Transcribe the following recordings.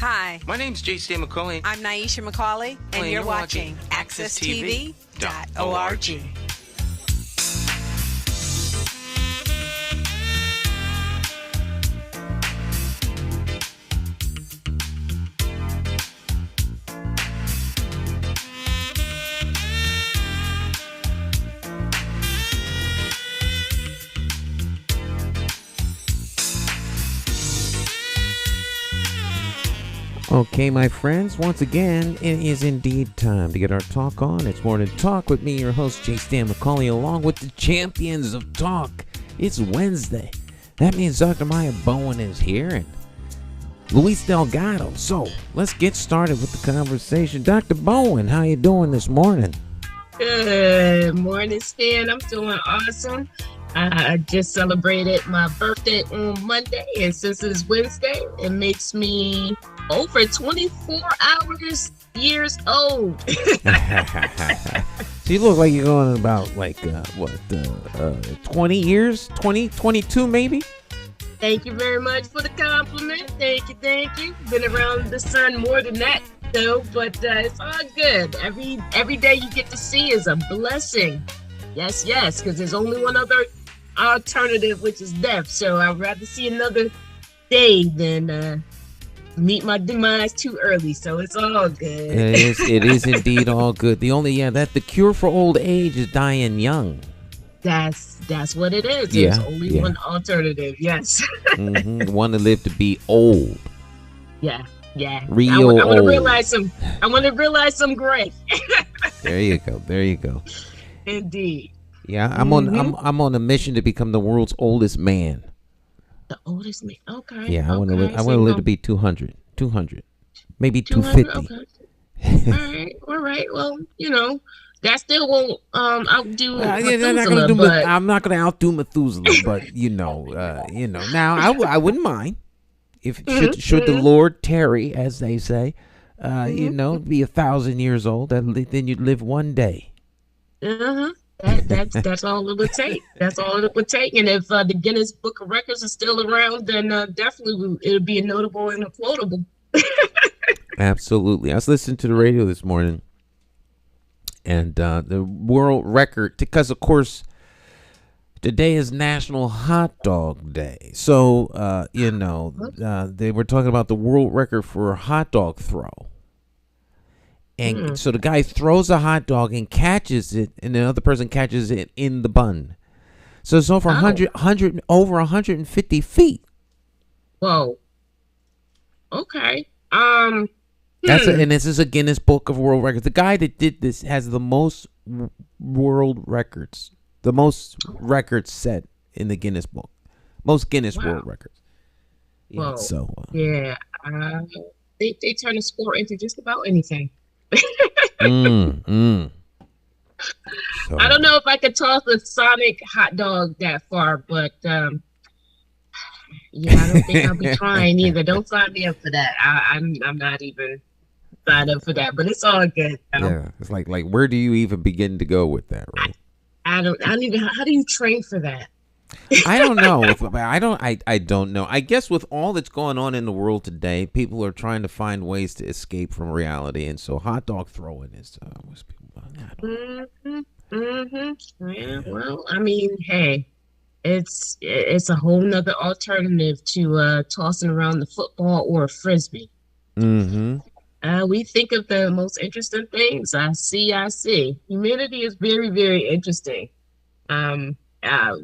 Hi. My name's J.C. McCauley. I'm Naisha McCauley, and you're watching AccessTV.org. Okay, my friends, once again, it is indeed time to get our talk on. It's Morning Talk with me, your host, J. Stan McCauley, along with the champions of talk. It's Wednesday. That means Dr. Maya Bowen is here and Luis Delgado. So, let's get started with the conversation. Dr. Bowen, how you doing this morning? Good morning, Stan. I'm doing awesome. I just celebrated my birthday on Monday, and since it's Wednesday, it makes me over 24 years old. So you look like you're going about 20 years? 22 maybe? Thank you very much for the compliment. Thank you. Been around the sun more than that, though, but it's all good. Every day you get to see is a blessing. Yes, because there's only one other alternative, which is death. So I'd rather see another day than meet my demise too early. So it's all good. It is indeed all good. The cure for old age is dying young. That's what it is. There's only one alternative. Yes. Want to live to be old. Yeah. Real old. I want to realize some gray. There you go. Indeed. Yeah, I'm on a mission to become the world's oldest man. The oldest man. Okay. Yeah, I want to live to be 200, maybe 250. Okay. All right. Well, that still won't outdo Methuselah. I'm not going to outdo Methuselah, but now I wouldn't mind if should the Lord tarry, as they say, be 1,000 years old. Then you'd live one day. That's all it would take. That's all it would take. And if the Guinness Book of Records is still around, then definitely it'll be a notable and a quotable. Absolutely. I was listening to the radio this morning, and the world record, because of course today is National Hot Dog Day. So they were talking about the world record for a hot dog throw. And so the guy throws a hot dog and catches it, and the other person catches it in the bun. So it's over 150 feet. Whoa. Okay. And this is a Guinness Book of World Records. The guy that did this has the most world records, the most records set in the Guinness Book, most Guinness World Records. Yeah. So they turn a sport into just about anything. So, I don't know if I could toss a Sonic hot dog that far, but I don't think I'll be trying either. Don't sign me up for that. I'm not even signed up for that, but it's all good. Yeah, it's like where do you even begin to go with that, right? I don't even. How do you train for that? I don't know. I don't know. I guess with all that's going on in the world today, people are trying to find ways to escape from reality, and so hot dog throwing is. Yeah, well, I mean, hey, it's a whole nother alternative to tossing around the football or a frisbee. We think of the most interesting things. I see. Humanity is very, very interesting.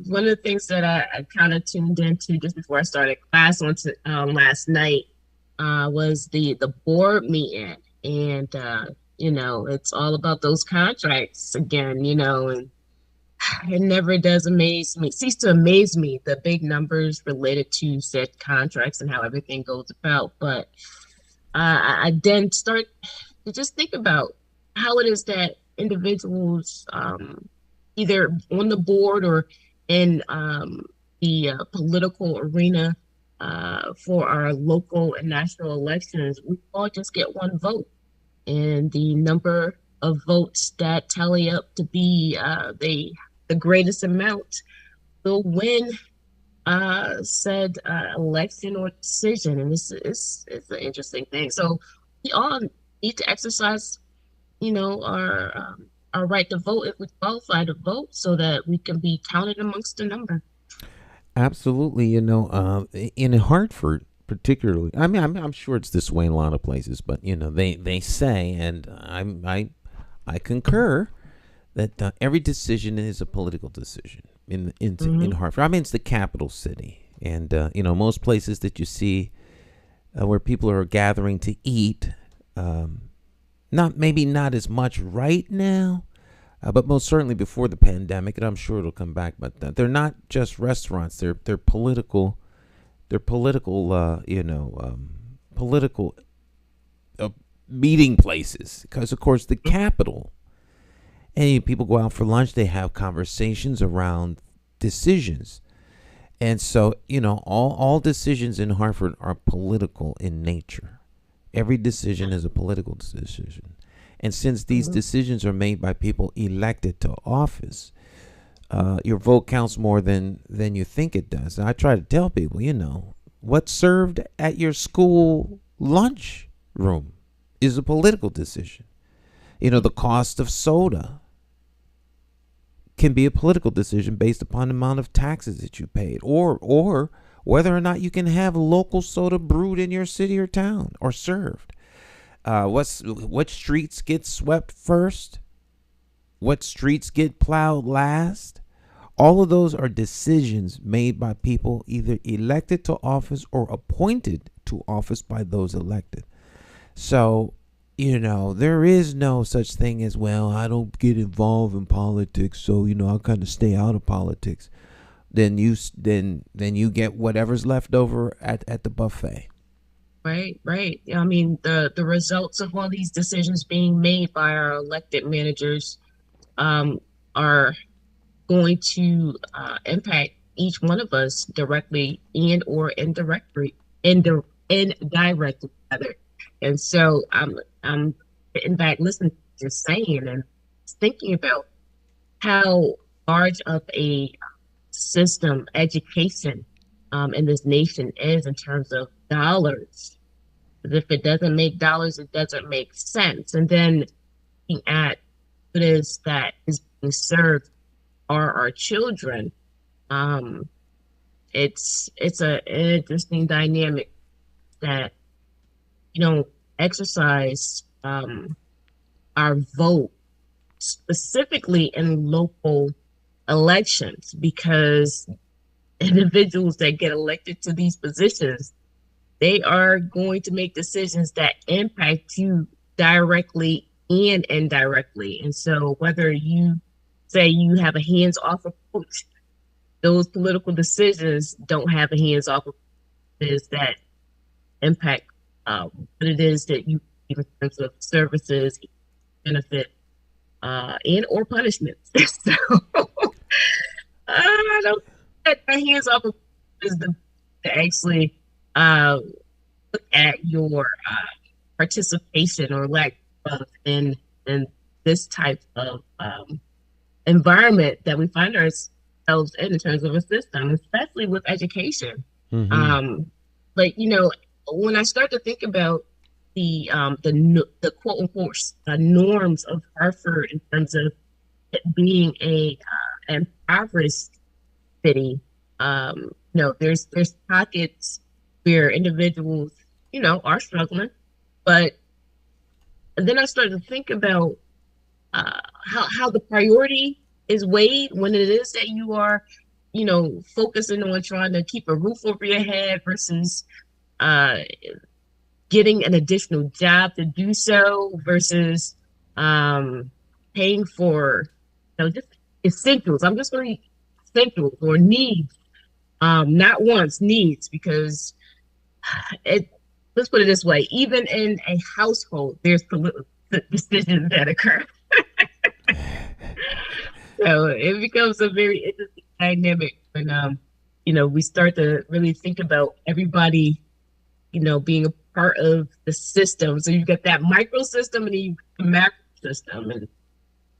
One of the things that I kind of tuned into just before I started class last night was the board meeting, and it's all about those contracts again, and it never does cease to amaze me, the big numbers related to said contracts and how everything goes about. But I then start to just think about how it is that individuals, either on the board or in the political arena for our local and national elections, we all just get one vote. And the number of votes that tally up to be the greatest amount will win said election or decision, and it's an interesting thing. So we all need to exercise, our right to vote if we qualify to vote, so that we can be counted amongst the number. Absolutely. In Hartford, particularly, I mean, I'm sure it's this way in a lot of places, but they say, and I concur that every decision is a political decision in Hartford. I mean, it's the capital city, and most places that you see where people are gathering to eat, not as much right now, but most certainly before the pandemic, and I'm sure it'll come back. But they're not just restaurants; they're political. They're political, political meeting places, because of course the capital. And people go out for lunch, they have conversations around decisions. And so, all decisions in Hartford are political in nature. Every decision is a political decision. And since these decisions are made by people elected to office, your vote counts more than you think it does. And I try to tell people, what's served at your school lunch room is a political decision. The cost of soda can be a political decision based upon the amount of taxes that you paid, or whether or not you can have local soda brewed in your city or town or served. What streets get swept first? What streets get plowed last? All of those are decisions made by people either elected to office or appointed to office by those elected. So, there is no such thing as, well, I don't get involved in politics, so, I'll kind of stay out of politics. Then you get whatever's left over at the buffet. Right. I mean, the results of all these decisions being made by our elected managers are going to impact each one of us directly and or indirectly, indirectly rather. And so I'm sitting back listening to what you're saying and thinking about how large of a system education in this nation is in terms of dollars. If it doesn't make dollars, it doesn't make sense. And then looking at what it is that is being served are our children. It's an interesting dynamic that exercise our vote specifically in local elections, because individuals that get elected to these positions, they are going to make decisions that impact you directly and indirectly. And so whether you say you have a hands-off approach, those political decisions don't have a hands-off approach that impact what it is that you in terms of services, benefit, and or punishments. So I don't think that hands-off is to actually look at your participation or lack of in this type of environment that we find ourselves in terms of a system, especially with education. But when I start to think about the quote unquote norms of Hartford in terms of it being a impoverished city, there's pockets where individuals are struggling, but then I started to think about how the priority is weighed when it is that you are focusing on trying to keep a roof over your head versus getting an additional job to do so versus paying for just essentials. I'm just going to essentials or needs, not wants, needs, because let's put it this way, even in a household, there's political decisions that occur. So it becomes a very interesting dynamic when we start to really think about everybody being a part of the system. So you've got that micro system and then you've got the macro system, and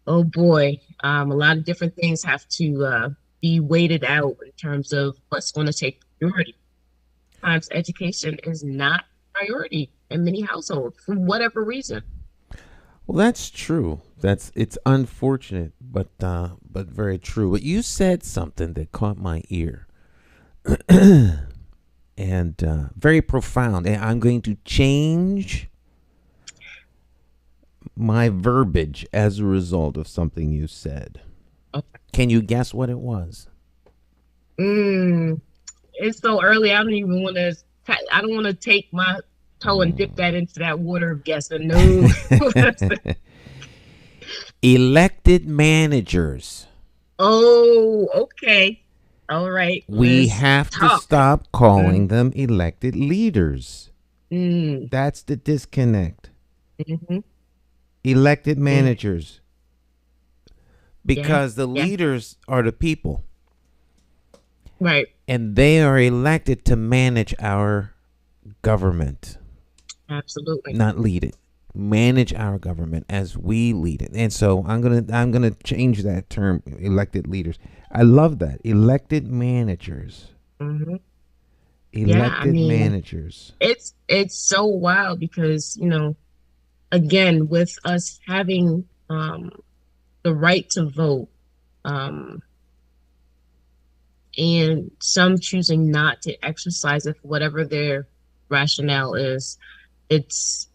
oh boy, a lot of different things have to be weighted out in terms of what's going to take priority. Sometimes education is not priority in many households for whatever reason. Well, that's true. It's unfortunate, but very true. But you said something that caught my ear, and very profound. And I'm going to change my verbiage as a result of something you said. Okay. Can you guess what it was? It's so early. I don't even want to. I don't want to take my toe and dip that into that water of guessing. No. Elected managers. Oh, okay. All right. We have to stop calling them elected leaders. That's the disconnect. Mm-hmm. Elected managers. Because the leaders are the people. Right. And they are elected to manage our government. Absolutely. Not lead it. Manage our government as we lead it. And so I'm gonna change that term, elected leaders. I love that. Elected managers. Mm-hmm. Elected managers. It's so wild because, again, with us having the right to vote, and some choosing not to exercise it for whatever their rationale is, it's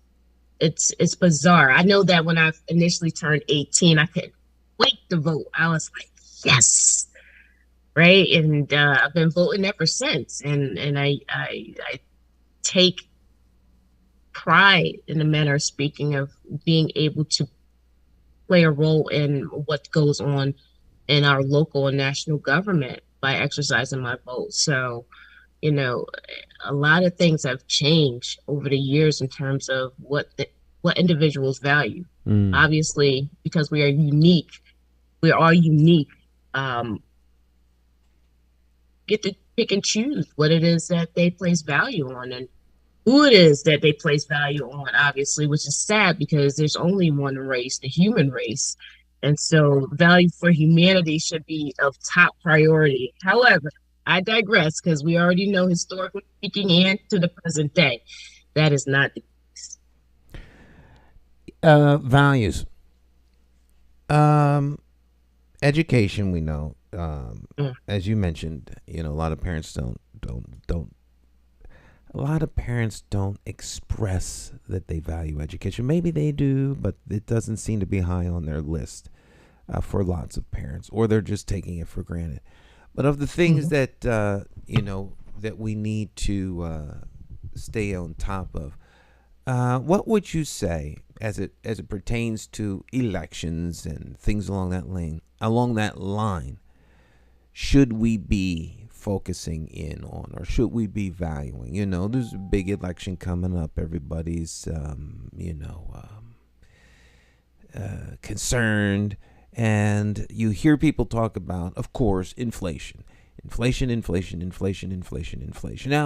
bizarre. I know that when I initially turned 18, I couldn't wait to vote. I was like, yes, right? And I've been voting ever since. And I take pride in the manner of speaking of being able to play a role in what goes on in our local and national government by exercising my vote. So, a lot of things have changed over the years in terms of what individuals value. Obviously, because we are unique, get to pick and choose what it is that they place value on and who it is that they place value on, obviously, which is sad because there's only one race, the human race. And so value for humanity should be of top priority. However, I digress because we already know, historically speaking and to the present day, that is not the case. Values. Education, we know. As you mentioned, a lot of parents don't a lot of parents don't express that they value education. Maybe they do, but it doesn't seem to be high on their list for lots of parents, or they're just taking it for granted. But of the things that that we need to stay on top of, what would you say as it pertains to elections and things along that line? Should we be focusing in on, or should we be valuing? There's a big election coming up. Everybody's concerned, and you hear people talk about, of course, inflation. Now,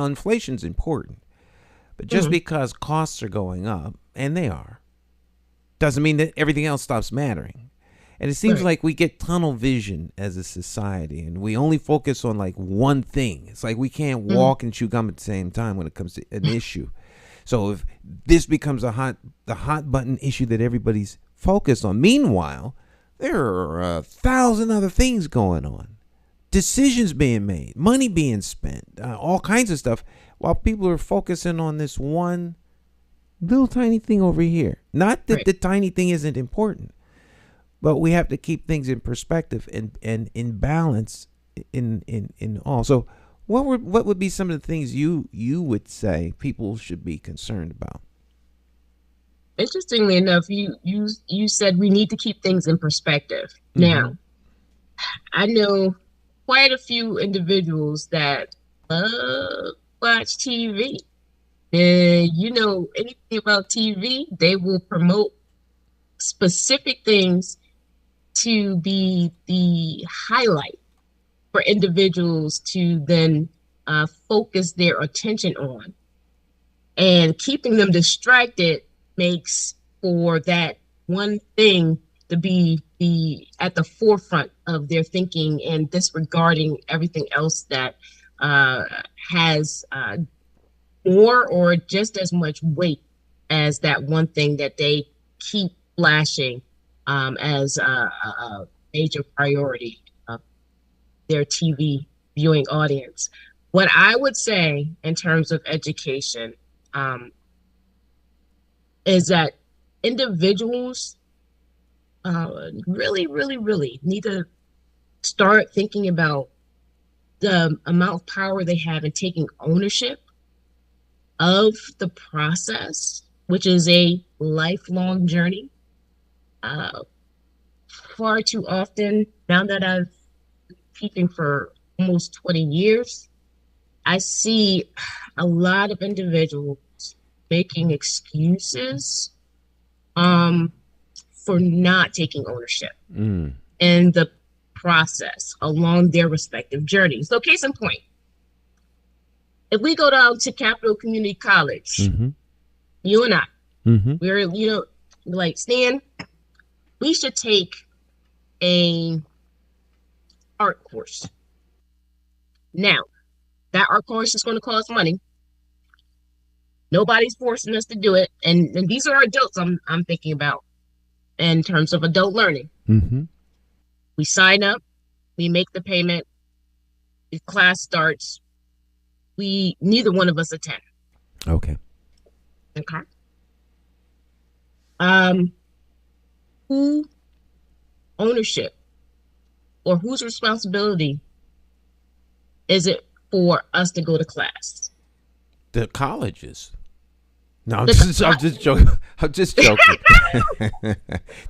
inflation's important, but just because costs are going up, and they are, doesn't mean that everything else stops mattering. And it seems like we get tunnel vision as a society, and we only focus on like one thing. It's like we can't walk and chew gum at the same time when it comes to an issue. So if this becomes the hot button issue that everybody's focused on, meanwhile, there are 1,000 other things going on, decisions being made, money being spent, all kinds of stuff, while people are focusing on this one little tiny thing over here. Not that the tiny thing isn't important, but we have to keep things in perspective and in balance in all. So what would be some of the things you would say people should be concerned about? Interestingly enough, you said we need to keep things in perspective. Now, I know quite a few individuals that watch TV. And anything about TV, they will promote specific things to be the highlight for individuals to then focus their attention on. And keeping them distracted makes for that one thing to be at the forefront of their thinking and disregarding everything else that has more or just as much weight as that one thing that they keep flashing as a major priority of their TV viewing audience. What I would say in terms of education is that individuals really, really, really need to start thinking about the amount of power they have in taking ownership of the process, which is a lifelong journey. Far too often, now that I've been teaching for almost 20 years, I see a lot of individuals making excuses for not taking ownership in the process along their respective journeys. So case in point, if we go down to Capital Community College, you and I, we're, like, Stan, we should take a art course. Now, that art course is going to cost money. Nobody's forcing us to do it. And these are adults I'm thinking about in terms of adult learning. We sign up, we make the payment, the class starts, neither one of us attend. Okay. Who ownership or whose responsibility is it for us to go to class? The colleges. No, I'm just joking. I'm just joking.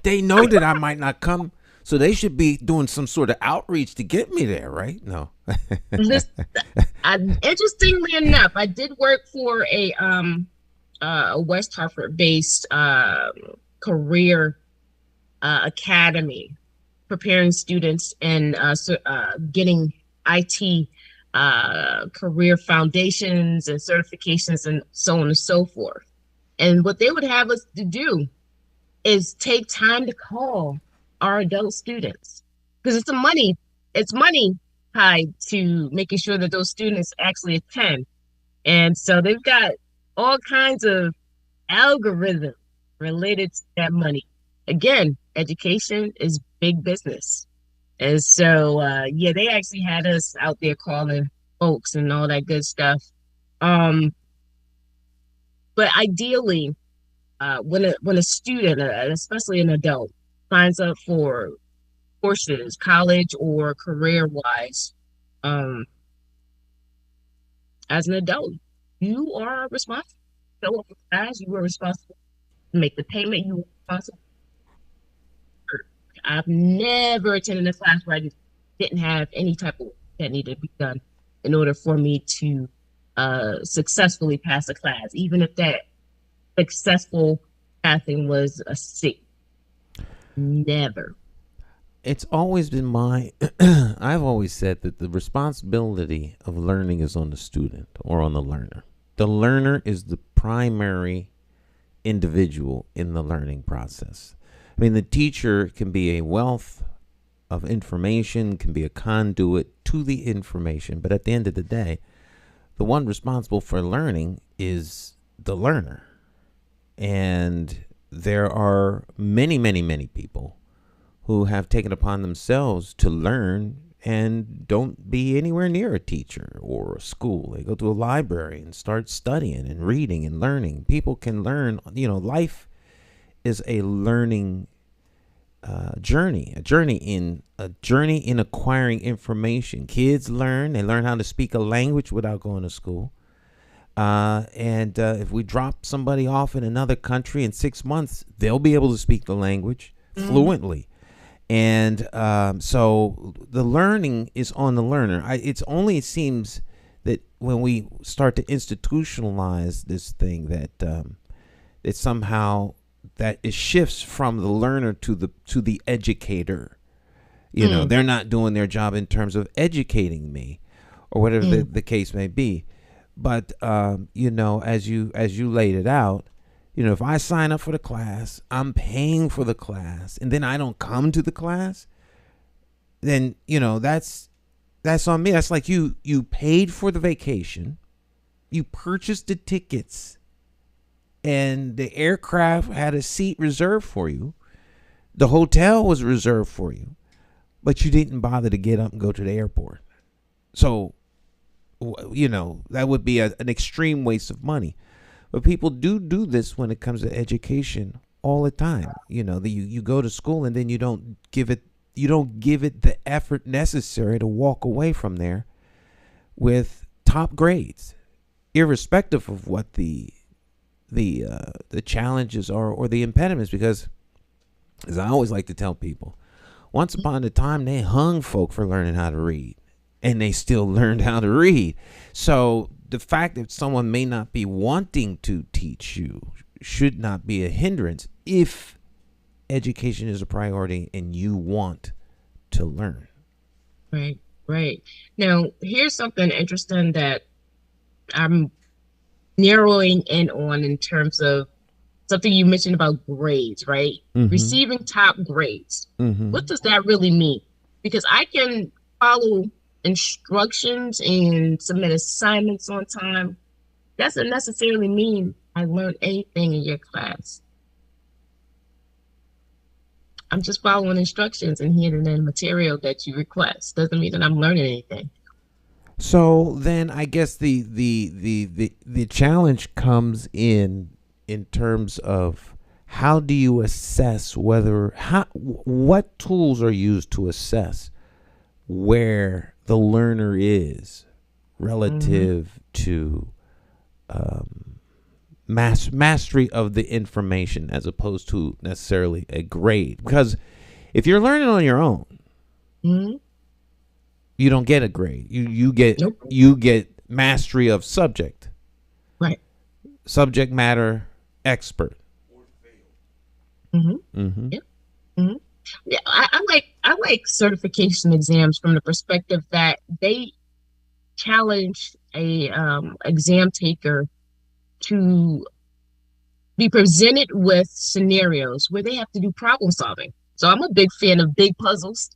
They know that I might not come, so they should be doing some sort of outreach to get me there, right? No. Interestingly enough, I did work for a West Hartford-based career academy, preparing students and getting IT career foundations and certifications and so on and so forth. And what they would have us to do is take time to call our adult students, because it's money tied to making sure that those students actually attend. And so they've got all kinds of algorithms related to that money. Again, education is big business. And so, they actually had us out there calling folks and all that good stuff. But ideally, when a student, especially an adult, signs up for courses, college or career-wise, as an adult, you are responsible to show up for class. You are responsible to make the payment. You are responsible. I've never attended a class where I didn't have any type of work that needed to be done in order for me to successfully pass a class, even if that successful passing was a C. Never. It's always been I've always said that the responsibility of learning is on the student or on the learner. The learner is the primary individual in the learning process. I mean, the teacher can be a wealth of information, can be a conduit to the information, but at the end of the day, the one responsible for learning is the learner. And there are many, many, many people who have taken upon themselves to learn and don't be anywhere near a teacher or a school. They go to a library and start studying and reading and learning. People can learn, life is a learning journey, a journey in acquiring information. Kids learn how to speak a language without going to school. And if we drop somebody off in another country in 6 months, they'll be able to speak the language fluently. And so the learning is on the learner. It seems that when we start to institutionalize this thing, that it somehow that it shifts from the learner to the educator. They're not doing their job in terms of educating me, or whatever the case may be. But as you laid it out, If I sign up for the class, I'm paying for the class, and then I don't come to the class, then, that's on me. That's like you paid for the vacation, you purchased the tickets, and the aircraft had a seat reserved for you. The hotel was reserved for you, but you didn't bother to get up and go to the airport. So, that would be an extreme waste of money. But people do this when it comes to education all the time. You go to school and then you don't give it the effort necessary to walk away from there with top grades, irrespective of what the challenges are or the impediments. Because, as I always like to tell people, once upon a time they hung folk for learning how to read, and they still learned how to read. So the fact that someone may not be wanting to teach you should not be a hindrance if education is a priority and you want to learn. Right. Now, here's something interesting that I'm narrowing in on in terms of something you mentioned about grades, right? Mm-hmm. Receiving top grades. Mm-hmm. What does that really mean? Because I can follow instructions and submit assignments on time. Doesn't necessarily mean I learned anything in your class. I'm just following instructions and handing in material that you request. Doesn't mean that I'm learning anything. So then I guess the challenge comes in terms of how do you assess what tools are used to assess where the learner is relative to mastery of the information, as opposed to necessarily a grade. Because if you're learning on your own, you don't get a grade. You get mastery of subject, right? Subject matter expert. Yeah, I like certification exams from the perspective that they challenge a exam taker to be presented with scenarios where they have to do problem solving. So I'm a big fan of big puzzles.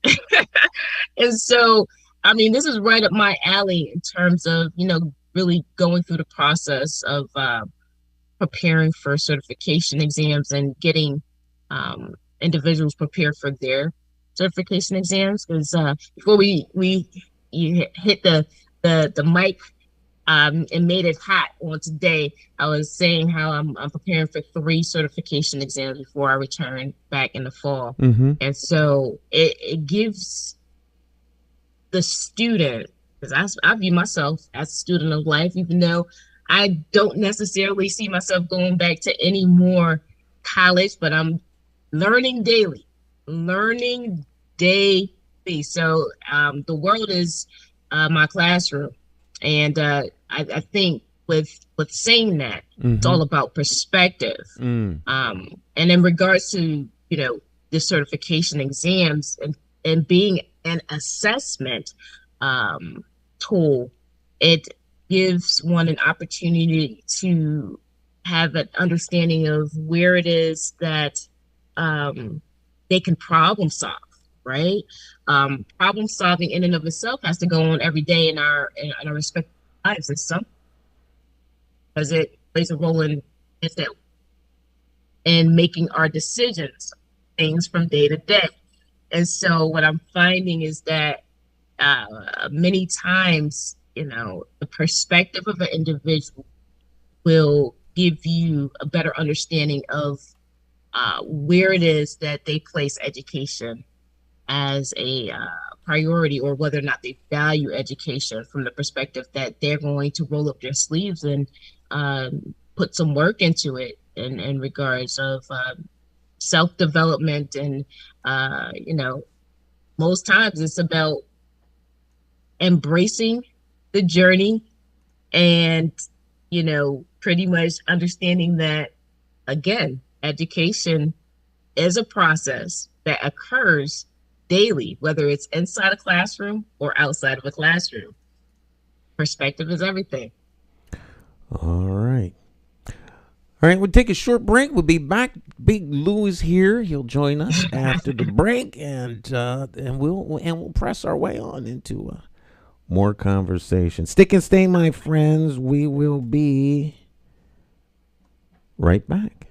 And so, I mean, this is right up my alley in terms of, really going through the process of preparing for certification exams and getting individuals prepared for their certification exams. Because before you hit the mic and made it hot on today, I was saying how I'm preparing for 3 certification exams before I return back in the fall. And so it gives the student, because I view myself as a student of life, even though I don't necessarily see myself going back to any more college, but I'm learning daily. So the world is my classroom. And I think with saying that, it's all about perspective. And in regards to, the certification exams and being an assessment tool, it gives one an opportunity to have an understanding of where it is that they can problem solve, right? Problem solving in and of itself has to go on every day in our respective lives, and some because it plays a role in making our decisions, things from day to day. And so what I'm finding is that many times, the perspective of an individual will give you a better understanding of where it is that they place education as a priority, or whether or not they value education from the perspective that they're going to roll up their sleeves and put some work into it in regards of self-development. And, most times it's about embracing the journey and, pretty much understanding that, again, education is a process that occurs daily, whether it's inside a classroom or outside of a classroom. Perspective is everything. All right. All right, we'll take a short break. We'll be back. Big Lew is here. He'll join us after the break, and we'll press our way on into more conversation. Stick and stay, my friends. We will be right back.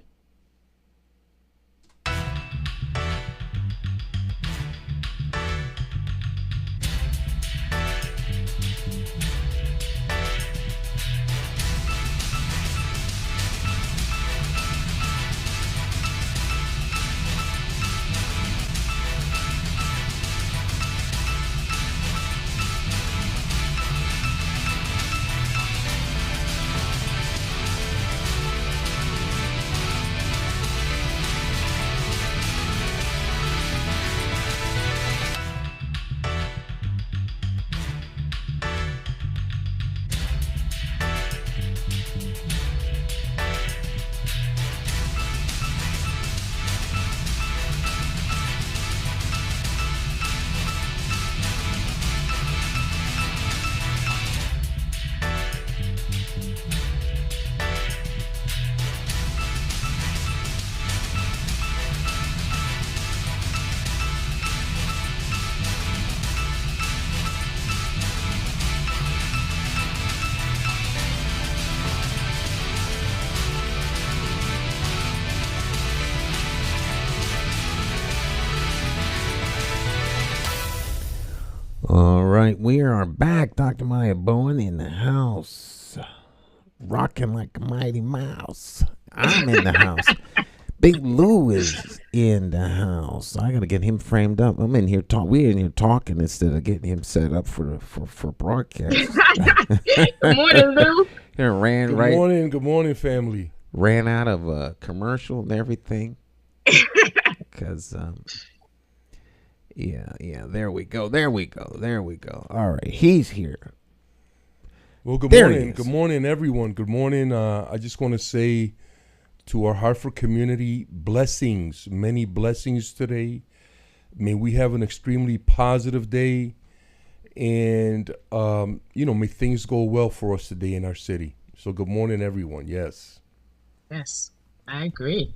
All right, we are back. Dr. Maya Bowen in the house, rocking like a mighty mouse. I'm in the house. Big Lew is in the house. I gotta get him framed up. I'm in here we're in here talking instead of getting him set up for broadcast. Good morning, Lew. Good morning, family. Ran out of a commercial and everything. Because Yeah, there we go. All right, he's here. Well, good morning, everyone. Good morning. I just want to say to our Hartford community, blessings, many blessings today. May we have an extremely positive day, and may things go well for us today in our city. So, good morning, everyone. Yes, I agree.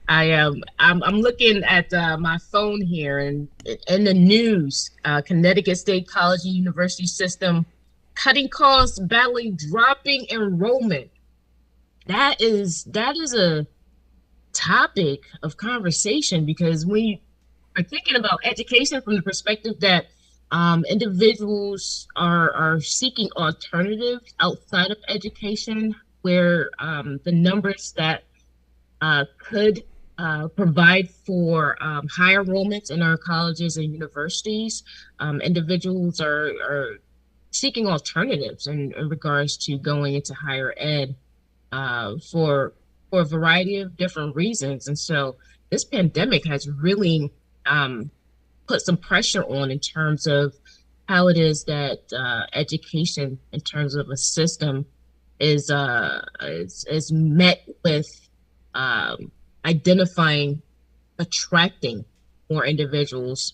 I'm looking at my phone here, and in the news, Connecticut State College and University System cutting costs, battling dropping enrollment. That is a topic of conversation, because we are thinking about education from the perspective that individuals are seeking alternatives outside of education, where the numbers that could provide for higher enrollments in our colleges and universities. Individuals are seeking alternatives in regards to going into higher ed for a variety of different reasons. And so this pandemic has really put some pressure on in terms of how it is that education, in terms of a system, is met with identifying, attracting more individuals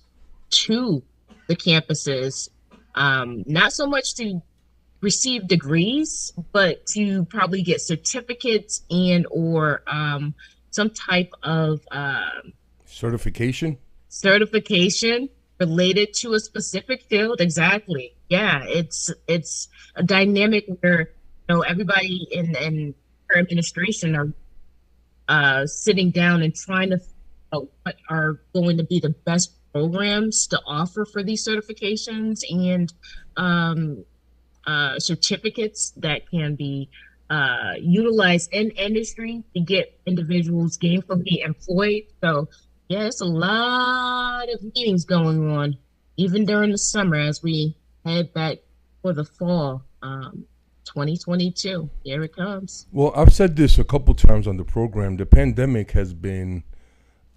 to the campuses, not so much to receive degrees, but to probably get certificates and or some type of certification related to a specific field. Exactly. Yeah, it's a dynamic where everybody in our administration are sitting down and trying to figure out what are going to be the best programs to offer for these certifications and certificates that can be utilized in industry to get individuals gainfully employed. So yeah, it's a lot of meetings going on, even during the summer as we head back for the fall. 2022, here it comes. Well, I've said this a couple times on the program. The pandemic has been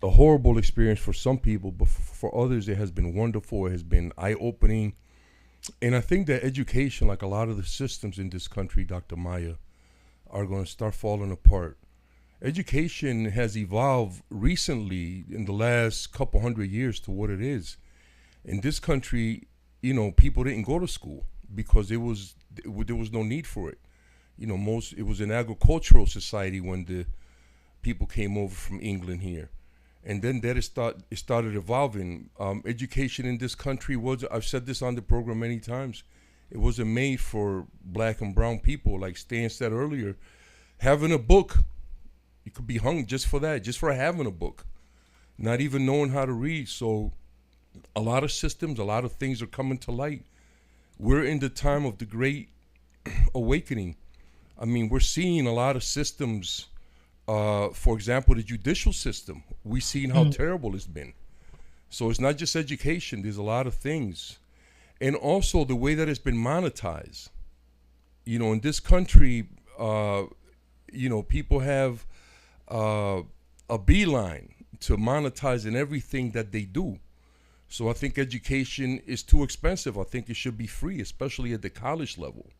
a horrible experience for some people, but for others, it has been wonderful. It has been eye-opening. And I think that education, like a lot of the systems in this country, Dr. Maya, are going to start falling apart. Education has evolved recently in the last couple hundred years to what it is. In this country, people didn't go to school because there was no need for it. It was an agricultural society when the people came over from England here. And then it started evolving. Education in this country I've said this on the program many times, it wasn't made for black and brown people. Like Stan said earlier, having a book, you could be hung just for that, just for having a book, not even knowing how to read. So a lot of systems, a lot of things are coming to light. We're in the time of the Great Awakening. I mean, we're seeing a lot of systems. For example, the judicial system, we've seen how terrible it's been. So it's not just education. There's a lot of things. And also the way that it's been monetized. In this country, people have a beeline to monetizing everything that they do. So I think education is too expensive. I think it should be free, especially at the college level.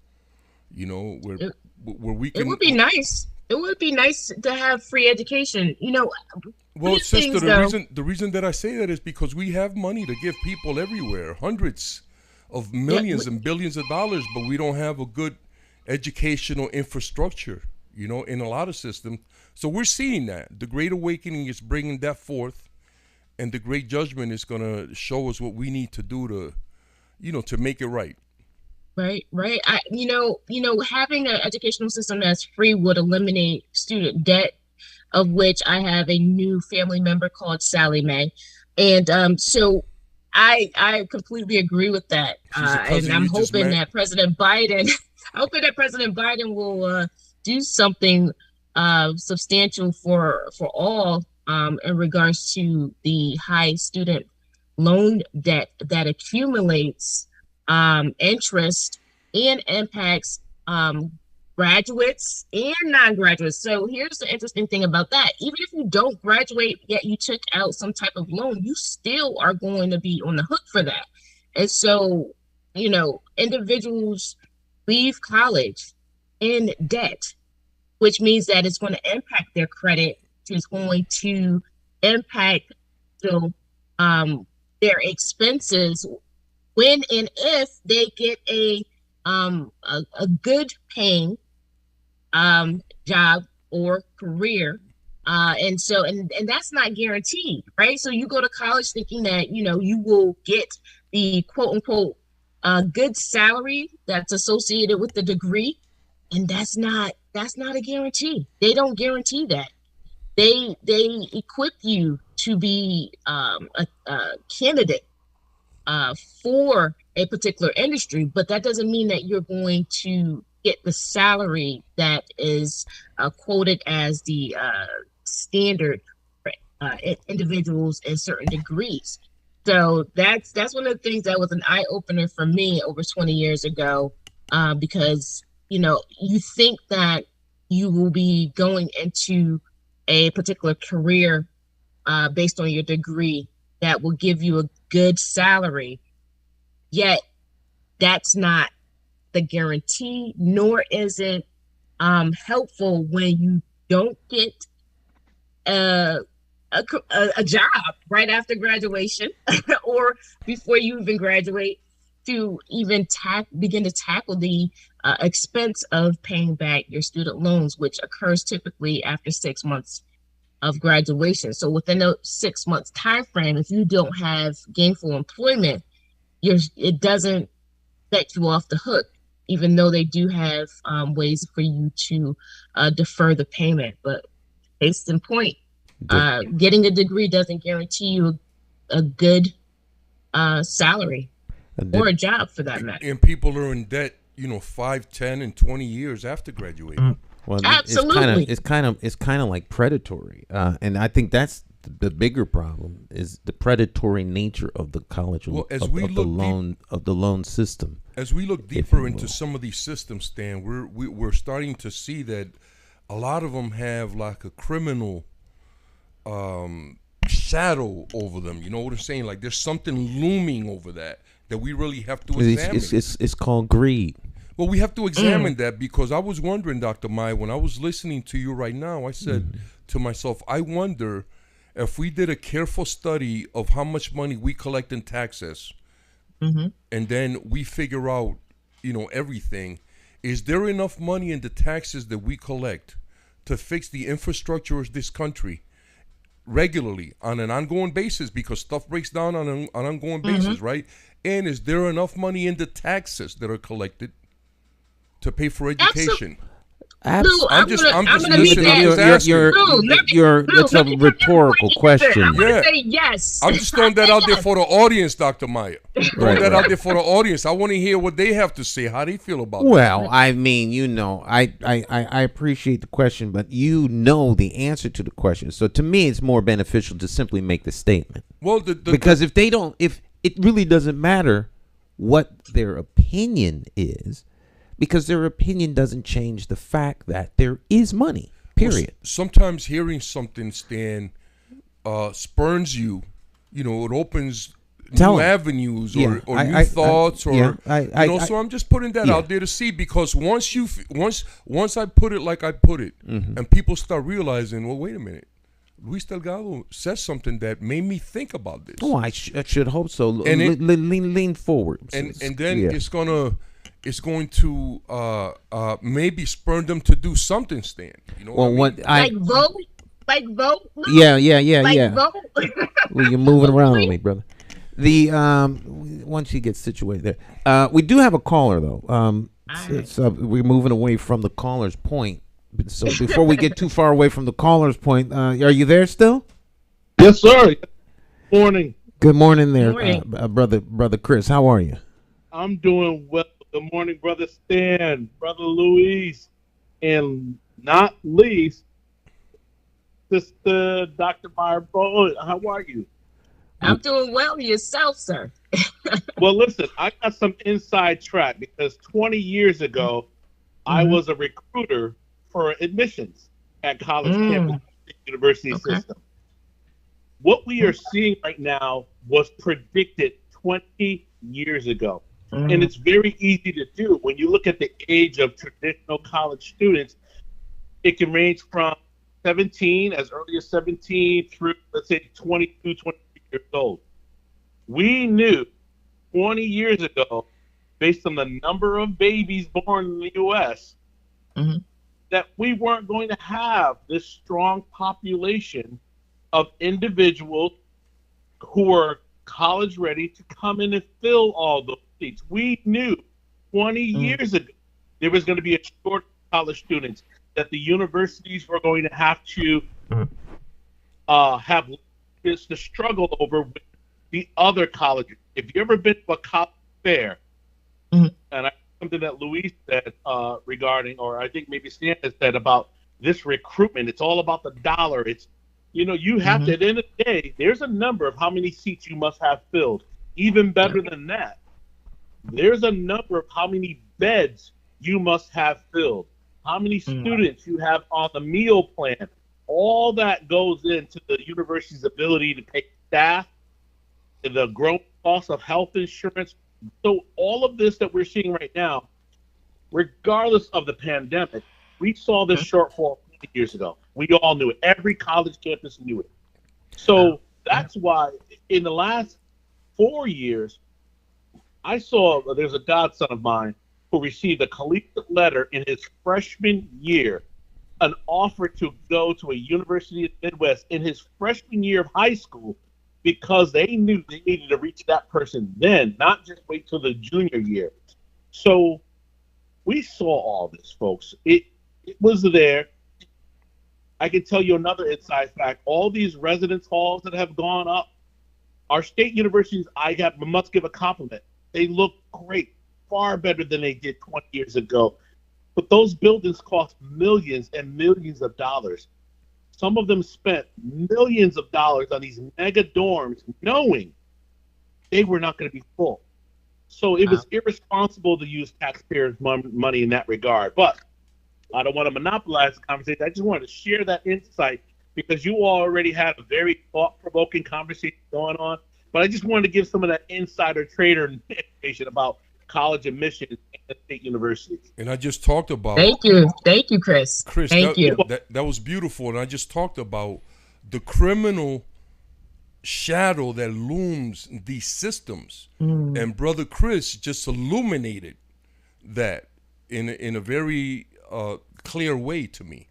Where we can. It would be nice. It would be nice to have free education. Well, sister, the reason that I say that is because we have money to give people everywhere, hundreds of millions and billions of dollars, but we don't have a good educational infrastructure, in a lot of systems. So we're seeing that. The Great Awakening is bringing that forth, and the Great Judgment is going to show us what we need to do to make it right. Right. Having an educational system that's free would eliminate student debt, of which I have a new family member called Sally Mae. And so I completely agree with that. And I'm hoping that President Biden will do something substantial for all in regards to the high student loan debt that accumulates interest and impacts graduates and non-graduates. So here's the interesting thing about that. Even if you don't graduate, yet you took out some type of loan, you still are going to be on the hook for that. And so, individuals leave college in debt, which means that it's going to impact their credit. It's going to impact their expenses when and if they get a good paying job or career. And that's not guaranteed, right? So you go to college thinking that, you will get the quote unquote good salary that's associated with the degree. And that's not a guarantee. They don't guarantee that. They equip you to be a candidate for a particular industry, but that doesn't mean that you're going to get the salary that is quoted as the standard for individuals in certain degrees. So that's one of the things that was an eye opener for me over 20 years ago, because you think that you will be going into a particular career based on your degree that will give you a good salary, yet that's not the guarantee, nor is it helpful when you don't get a job right after graduation or before you even graduate to even begin to tackle the expense of paying back your student loans, which occurs typically after 6 months of graduation. So within a 6 months time frame, if you don't have gainful employment, it doesn't set you off the hook, even though they do have ways for you to defer the payment. But case in point, getting a degree doesn't guarantee you a good salary or a job for that matter. And people are in debt, 5, 10, and 20 years after graduating. Well, absolutely, it's kind of like predatory, and I think that's the bigger problem is the predatory nature of the college of the loan system. As we look deeper into some of these systems, Stan, we're starting to see that a lot of them have like a criminal shadow over them. You know what I'm saying? Like there's something looming over that we really have to examine. It's called greed. Well, we have to examine that, because I was wondering, Dr. Mai, when I was listening to you right now, I said to myself, I wonder if we did a careful study of how much money we collect in taxes, and then we figure out, everything, is there enough money in the taxes that we collect to fix the infrastructure of this country regularly on an ongoing basis, because stuff breaks down on an ongoing basis, right? And is there enough money in the taxes that are collected to pay for education? Absolutely. I'm just listening. That's a rhetorical question. Yeah. Say yes. I'm just throwing that out there for the audience, Dr. Maya. Throwing that out there for the audience. I want to hear what they have to say, how they feel about that. Well, I mean, I appreciate the question, but you know the answer to the question. So to me, it's more beneficial to simply make the statement. Well, because if it really doesn't matter what their opinion is, because their opinion doesn't change the fact that there is money, period. Well, sometimes hearing something, Stan, spurns you. It opens new avenues or new thoughts. So I'm just putting that out there to see, because once I put it like I put it, and people start realizing, well, wait a minute, Luis Delgado says something that made me think about this. Oh, I should hope so. And lean forward. And then it's going to maybe spur them to do something, Stan. You know what I mean? Like vote? Yeah. Vote? Well, you're moving around on me, brother. Once you get situated there, we do have a caller though. We're moving away from the caller's point. So before we get too far away from the caller's point, are you there still? Yes, sir. Morning. Good morning there, brother Chris. How are you? I'm doing well. Good morning, Brother Stan, Brother Luis, and not least, Sister Dr. Meyer Bowen. How are you? I'm doing well. Yourself, sir. Well, listen, I got some inside track because 20 years ago, I was a recruiter for admissions at college campus university system. What we are seeing right now was predicted 20 years ago. And it's very easy to do. When you look at the age of traditional college students, it can range from 17, as early as 17, through, let's say, 22, 23 years old. We knew 20 years ago, based on the number of babies born in the U.S., that we weren't going to have this strong population of individuals who are college ready to come in and fill all those seats. We knew 20 years ago there was going to be a shortage of college students, that the universities were going to have to have this to struggle over with the other colleges. If you ever been to a college fair, and something that Luis said regarding, or I think maybe Stan has said about this recruitment, it's all about the dollar. It's, you have to, at the end of the day, there's a number of how many seats you must have filled. Even better than that, there's a number of how many beds you must have filled, how many students you have on the meal plan. All that goes into the university's ability to pay staff, the growing cost of health insurance. So all of this that we're seeing right now, regardless of the pandemic, we saw this shortfall 20 years ago. We all knew it. Every college campus knew it. So that's why in the last 4 years, I saw there's a godson of mine who received a collegiate letter in his freshman year, an offer to go to a university in the Midwest in his freshman year of high school, because they knew they needed to reach that person then, not just wait till the junior year. So we saw all this, folks. It was there. I can tell you another inside fact. All these residence halls that have gone up, our state universities, I must give a compliment. They look great, far better than they did 20 years ago. But those buildings cost millions and millions of dollars. Some of them spent millions of dollars on these mega dorms, knowing they were not going to be full. So it was irresponsible to use taxpayers' money in that regard. But I don't want to monopolize the conversation. I just wanted to share that insight because you already had a very thought-provoking conversation going on. But I just wanted to give some of that insider trader information about college admissions at state universities. And I just talked about... Thank you, Chris. Thank you. That was beautiful. And I just talked about the criminal shadow that looms in these systems. And Brother Chris just illuminated that. in a very clear way to me.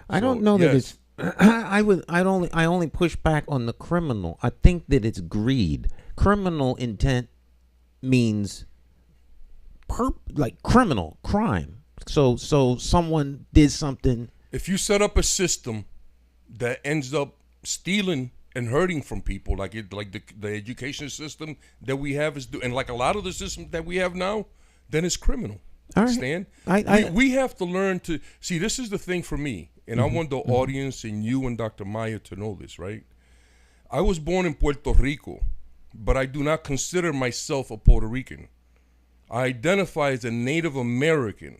I don't know that it's. I only push back on the criminal. I think that it's greed. Criminal intent means criminal crime. So someone did something. If you set up a system that ends up stealing and hurting from people, like the education system that we have and like a lot of the systems that we have now, then it's criminal. All right. Stan? We have to learn to see. This is the thing for me, and I want the audience and you and Dr. Maya to know this, right? I was born in Puerto Rico, but I do not consider myself a Puerto Rican. I identify as a Native American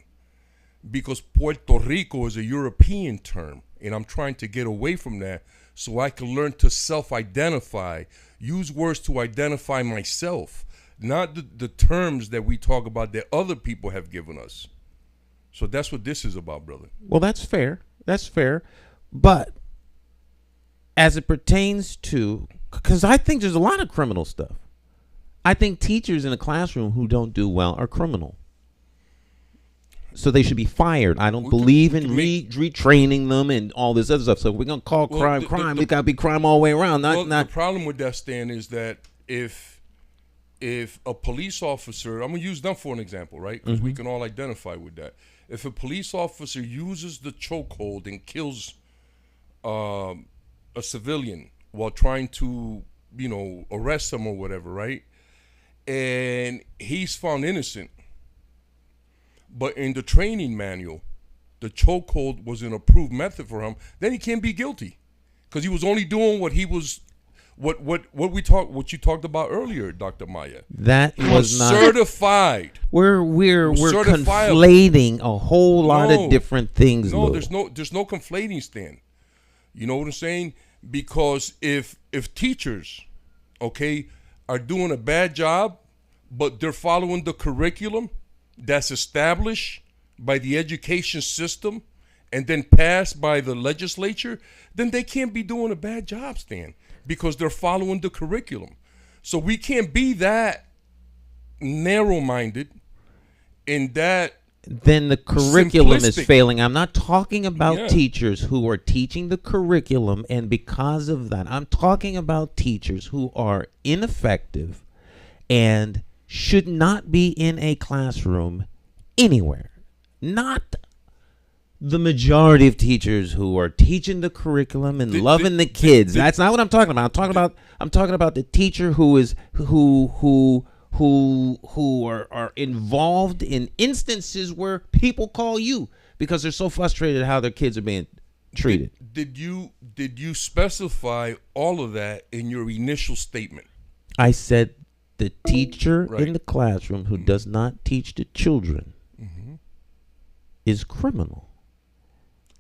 because Puerto Rico is a European term, and I'm trying to get away from that so I can learn to self-identify, use words to identify myself, not the terms that we talk about that other people have given us. So that's what this is about, brother. Well, that's fair. That's fair. But as it pertains to, because I think there's a lot of criminal stuff. I think teachers in a classroom who don't do well are criminal. So they should be fired. I don't believe in retraining them and all this other stuff. So we're going to call crime. It got to be crime all the way around. The problem with that, Stan, is that if a police officer, I'm going to use them for an example, right? Because we can all identify with that. If a police officer uses the chokehold and kills a civilian while trying to, arrest him or whatever, right? And he's found innocent, but in the training manual, the chokehold was an approved method for him, then he can't be guilty because he was only doing what he was, what you talked about earlier, Dr. Maya. That was not certified. We're conflating a whole lot of different things. No, there's no conflating, Stan. You know what I'm saying? Because if teachers, are doing a bad job, but they're following the curriculum that's established by the education system and then passed by the legislature, then they can't be doing a bad job, Stan, because they're following the curriculum. So we can't be that narrow-minded in that. Then the curriculum is failing. I'm not talking about teachers who are teaching the curriculum, and because of that, I'm talking about teachers who are ineffective and should not be in a classroom anywhere. Not the majority of teachers who are teaching the curriculum and loving the kids. That's not what I'm talking about. I'm talking about the teacher who are involved in instances where people call you because they're so frustrated how their kids are being treated. Did you specify all of that in your initial statement? I said the teacher in the classroom who does not teach the children is criminal.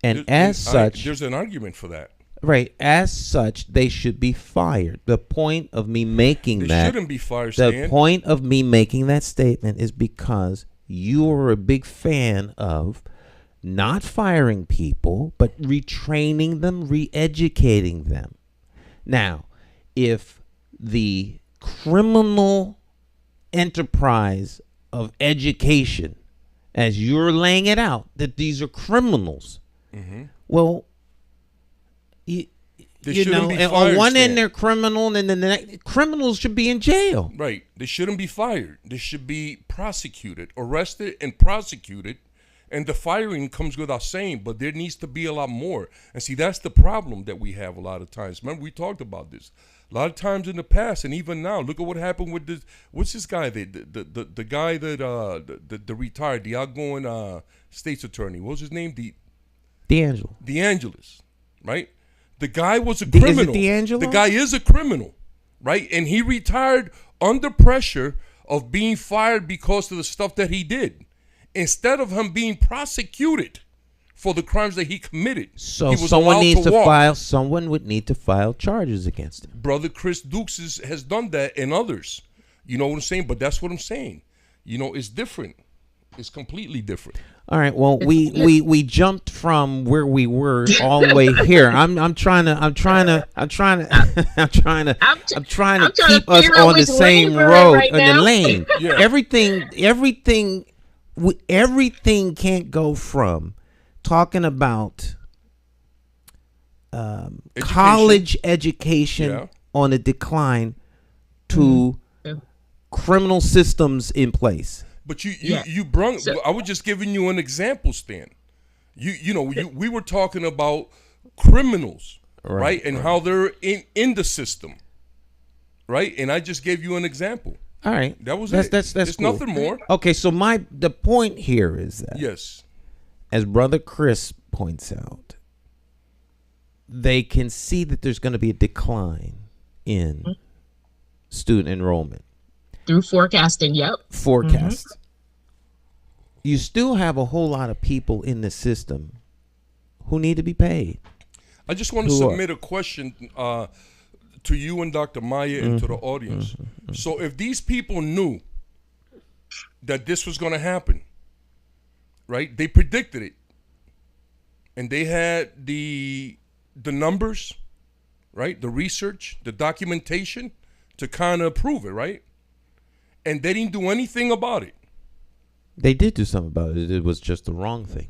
And there's an argument for that. Right. As such, they should be fired. The point of me making they shouldn't be fired, The Stan. point of me making that statement is because you are a big fan of not firing people, but retraining them, re-educating them. Now, if the criminal enterprise of education, as you're laying it out, that these are criminals, well, on one end they're criminal, and then the next, criminals should be in jail. Right. They shouldn't be fired. They should be prosecuted, arrested and prosecuted. And the firing comes without saying, but there needs to be a lot more. And see, that's the problem that we have a lot of times. Remember, we talked about this. A lot of times in the past, and even now, look at what happened with this. What's this guy? The guy that the retired, the outgoing state's attorney. What was his name? DeAngelis, right? The guy was a criminal. Is it D'Angelo? The guy is a criminal, right? And he retired under pressure of being fired because of the stuff that he did, instead of him being prosecuted for the crimes that he committed. So someone would need to file charges against him. Brother Chris Dukes has done that, and others. You know what I'm saying? But that's what I'm saying. It's different. It's completely different. All right. Well, we jumped from where we were all the way here. I'm trying to keep us on the same road, in the lane. Yeah. Everything everything can't go from talking about college education on a decline to criminal systems in place. But you brung. I was just giving you an example, Stan. We were talking about criminals, right? And how they're in the system, right? And I just gave you an example. All right, that was it. That's There's cool. nothing more. Okay, so the point here is that as Brother Chris points out, they can see that there's going to be a decline in student enrollment through forecasting. Forecast. You still have a whole lot of people in the system who need to be paid. I just want to submit a question to you and Dr. Maya and to the audience. So if these people knew that this was going to happen, right? They predicted it. And they had the numbers, right? The research, the documentation to kind of prove it, right? And they didn't do anything about it. They did do something about it. It was just the wrong thing.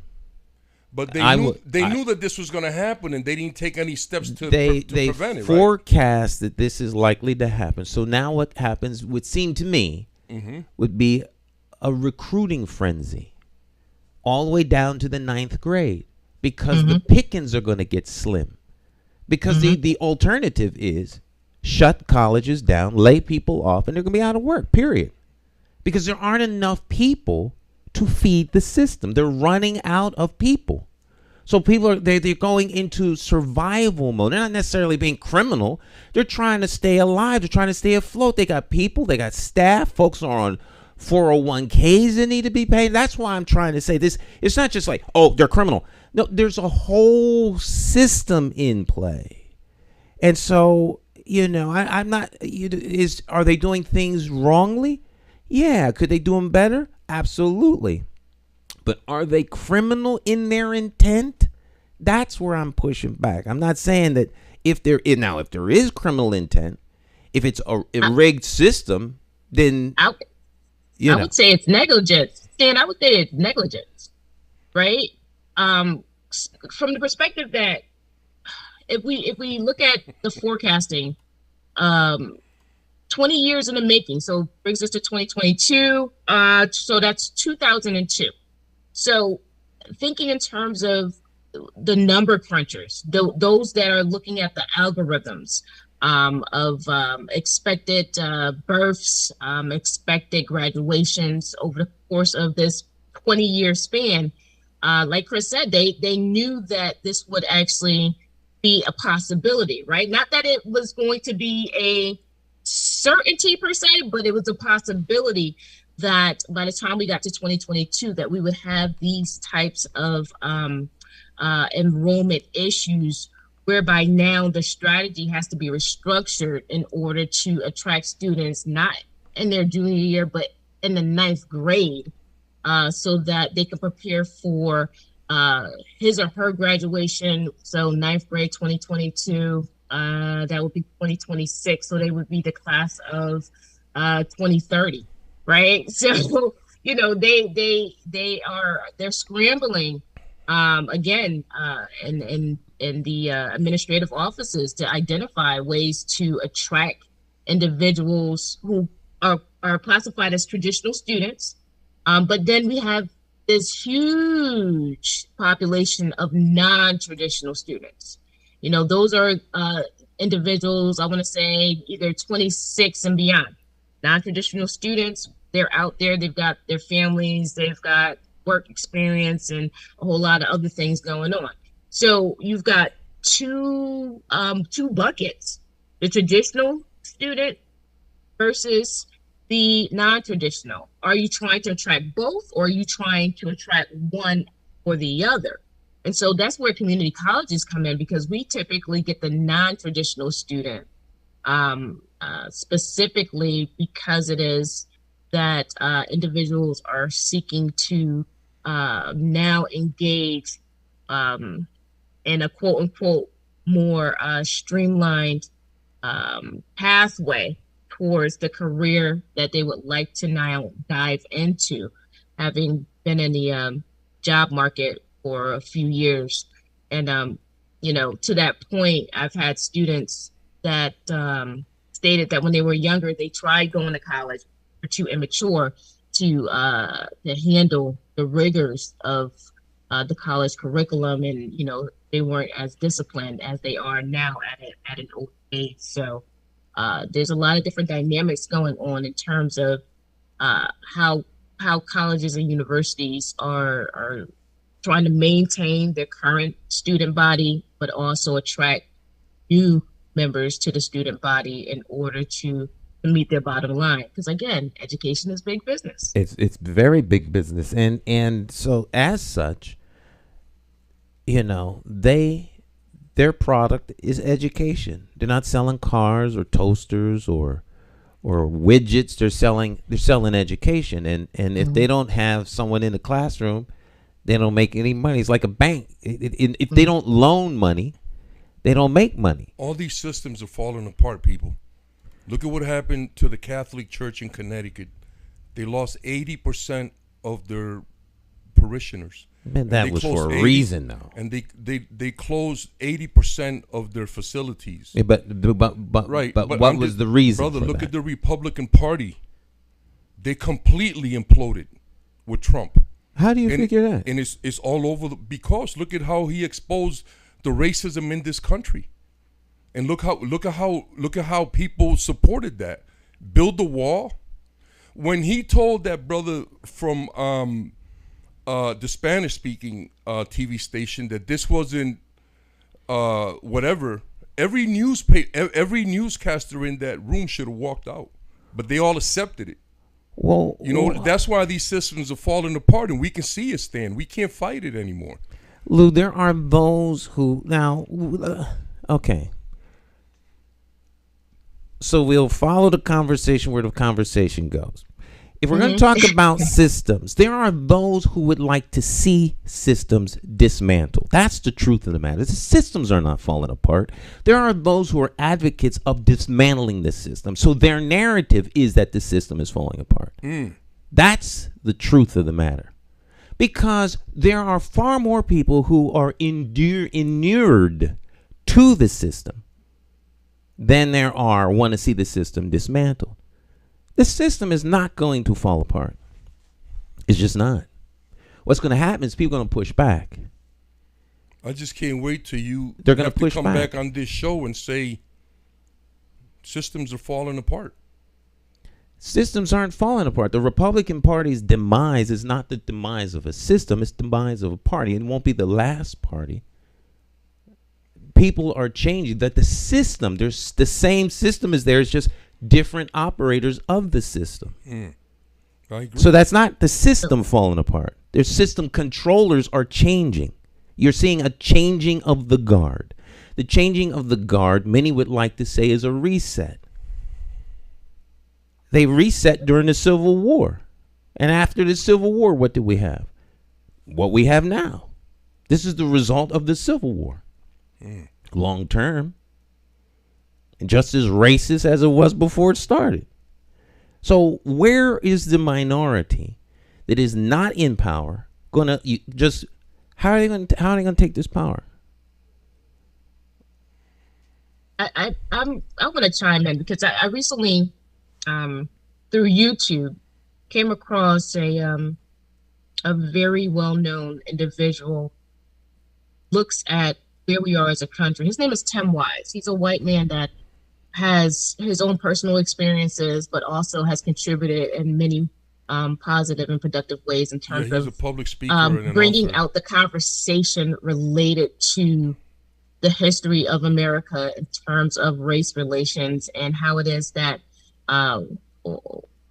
But they knew that this was going to happen, and they didn't take any steps to prevent it, right? They forecast that this is likely to happen. So now what happens would seem to me would be a recruiting frenzy all the way down to the 9th grade because the pickings are going to get slim. Because the alternative is shut colleges down, lay people off, and they're going to be out of work, period. Because there aren't enough people to feed the system. They're running out of people. So people they're going into survival mode. They're not necessarily being criminal. They're trying to stay alive. They're trying to stay afloat. They got people. They got staff. Folks are on 401ks that need to be paid. That's why I'm trying to say this. It's not just like, oh, they're criminal. No, there's a whole system in play. And so, I'm not, are they doing things wrongly? Yeah. Could they do them better? Absolutely. But are they criminal in their intent? That's where I'm pushing back. I'm not saying that if there is criminal intent, if it's a rigged system, then I would say it's negligence. Stan, I would say it's negligence, right? From the perspective that if we look at the forecasting, 20 years in the making, so brings us to 2022. So that's 2002. So thinking in terms of the number crunchers, those that are looking at the algorithms of expected births, expected graduations over the course of this 20-year span, like Chris said, they knew that this would actually be a possibility, right? Not that it was going to be a certainty per se, but it was a possibility that by the time we got to 2022 that we would have these types of enrollment issues, whereby now the strategy has to be restructured in order to attract students not in their junior year but in the 9th grade, so that they can prepare for his or her graduation. So 9th grade 2022, that would be 2026, so they would be the class of 2030. Right. So, they're scrambling again in the administrative offices to identify ways to attract individuals who are classified as traditional students. But then we have this huge population of non-traditional students. Those are individuals, I want to say either 26 and beyond. Non-traditional students, they're out there, they've got their families, they've got work experience and a whole lot of other things going on. So you've got two buckets, the traditional student versus the non-traditional. Are you trying to attract both, or are you trying to attract one or the other? And so that's where community colleges come in, because we typically get the non-traditional student, specifically because it is that individuals are seeking to now engage in a quote unquote more streamlined pathway towards the career that they would like to now dive into, having been in the job market for a few years, and to that point, I've had students that stated that when they were younger, they tried going to college, were too immature to handle the rigors of the college curriculum, and they weren't as disciplined as they are now at an old age. So there's a lot of different dynamics going on in terms of how colleges and universities are trying to maintain their current student body, but also attract new members to the student body in order to meet their bottom line. Because again, education is big business. It's very big business, and so as such, their product is education. They're not selling cars or toasters or widgets. They're selling education, and if they don't have someone in the classroom, they don't make any money. It's like a bank. If they don't loan money, they don't make money. All these systems are falling apart, people. Look at what happened to the Catholic Church in Connecticut. They lost 80% of their parishioners. Man, that was for a reason, though. And they closed 80% of their facilities. Yeah, but what was the reason? Brother, for look that? at the Republican Party. They completely imploded with Trump. How do you figure that? And it's all over because look at how he exposed the racism in this country. And look at how people supported that. Build the wall. When he told that brother from the Spanish-speaking TV station that this wasn't whatever, every newscaster in that room should have walked out, but they all accepted it. Well, that's why these systems are falling apart, and we can see it, Stan. We can't fight it anymore. Lew, there are those who now, okay. So we'll follow the conversation where the conversation goes. If we're going to talk about systems, there are those who would like to see systems dismantled. That's the truth of the matter. The systems are not falling apart. There are those who are advocates of dismantling the system. So their narrative is that the system is falling apart. That's the truth of the matter. Because there are far more people who are inured to the system than there are want to see the system dismantled. The system is not going to fall apart. It's just not. What's going to happen is people are going to push back. I just can't wait till they're going to push come back on this show and say systems are falling apart. Systems aren't falling apart. The Republican Party's demise is not the demise of a system. It's the demise of a party. It won't be the last party. People are changing. That the system, there's the same system is there. It's just different operators of the system. I agree. So that's not the system falling apart. Their system controllers are changing. You're seeing a changing of the guard. The changing of the guard, many would like to say, is a reset. They reset during the Civil War. And after the Civil War, what did we have? What we have now. This is the result of the Civil War. Long term. And just as racist as it was before it started. So where is the minority that is not in power gonna just how are they gonna take this power? I want to chime in because I recently through YouTube came across a very well-known individual looks at where we are as a country. His name is Tim Wise. He's a white man that has his own personal experiences, but also has contributed in many positive and productive ways in terms he's of a public speaker and bringing author. out the conversation related to the history of America in terms of race relations and how it is that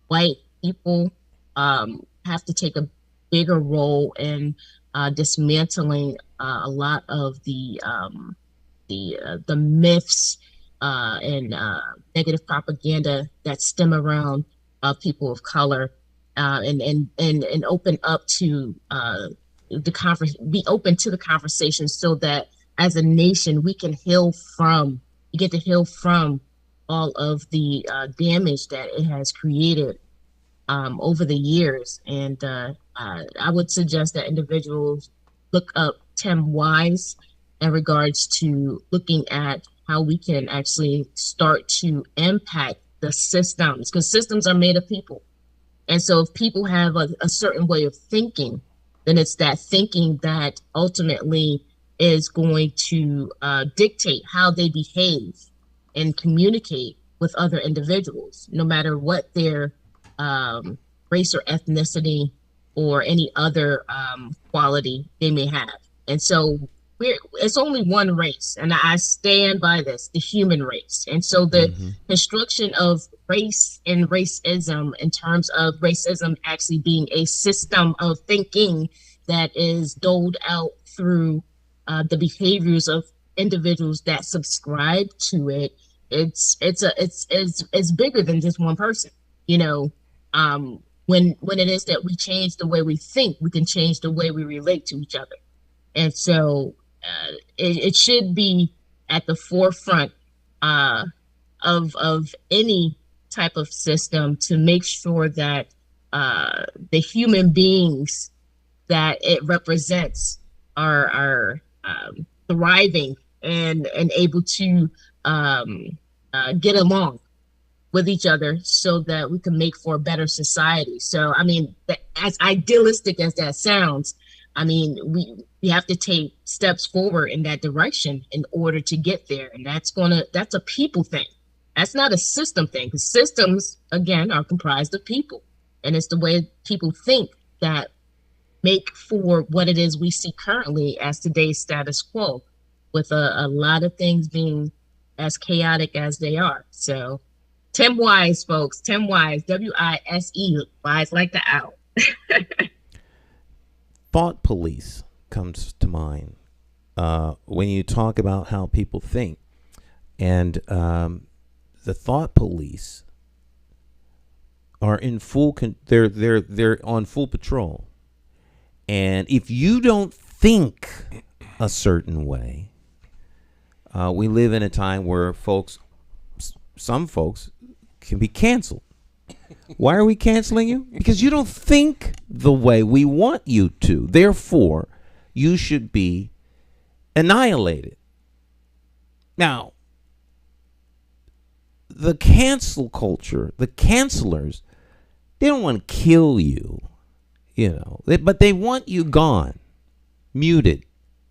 white people have to take a bigger role in dismantling a lot of the myths and negative propaganda that stem around people of color, and open up to be open to the conversation, so that as a nation we can get to heal from all of the damage that it has created over the years. And I would suggest that individuals look up Tim Wise in regards to looking at how we can actually start to impact the systems, because systems are made of people. And so if people have a certain way of thinking, then it's that thinking that ultimately is going to dictate how they behave and communicate with other individuals, no matter what their race or ethnicity or any other quality they may have. And so it's only one race, and I stand by this, the human race. And so the construction of race and racism, in terms of racism actually being a system of thinking that is doled out through the behaviors of individuals that subscribe to it, it's bigger than just one person. You know, when it is that we change the way we think, we can change the way we relate to each other. And so it should be at the forefront of any type of system to make sure that the human beings that it represents are thriving and able to get along with each other, so that we can make for a better society. So, I mean, as idealistic as that sounds, I mean, we have to take steps forward in that direction in order to get there. And that's a people thing. That's not a system thing, because systems, again, are comprised of people. And it's the way people think that make for what it is we see currently as today's status quo, with a lot of things being as chaotic as they are. So Tim Wise, folks, Tim Wise, W-I-S-E, wise like the owl. Thought police comes to mind when you talk about how people think. And the thought police are in full they're on full patrol. And if you don't think a certain way, we live in a time where some folks can be canceled. Why are we canceling you? Because you don't think the way we want you to. Therefore, you should be annihilated. Now, the cancel culture, the cancelers, they don't want to kill you, but they want you gone, muted,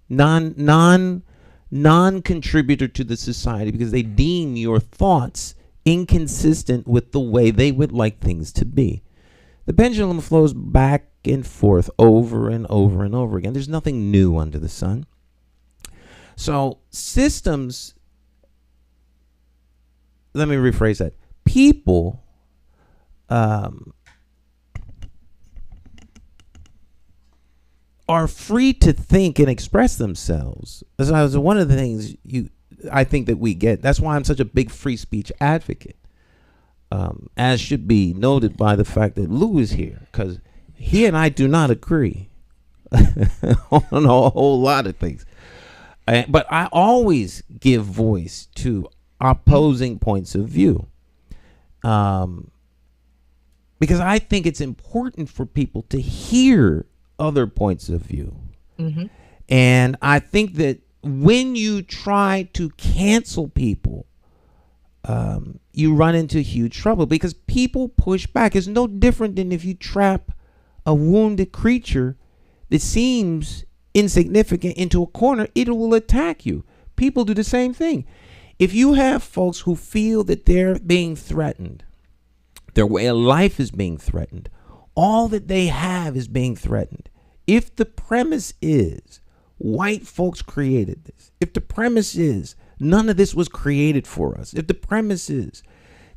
non-contributor to the society, because they deem your thoughts inconsistent with the way they would like things to be. The pendulum flows back and forth over and over and over again. There's nothing new under the sun. So systems, let me rephrase that. People are free to think and express themselves. That's one of the things I think that we get. That's why I'm such a big free speech advocate, as should be noted by the fact that Lew is here, because he and I do not agree on a whole lot of things. But I always give voice to opposing points of view, because I think it's important for people to hear other points of view. Mm-hmm. And I think that when you try to cancel people, you run into huge trouble, because people push back. It's no different than if you trap a wounded creature that seems insignificant into a corner, it will attack you. People do the same thing. If you have folks who feel that they're being threatened, their way of life is being threatened, all that they have is being threatened. If the premise is white folks created this, if the premise is none of this was created for us, if the premise is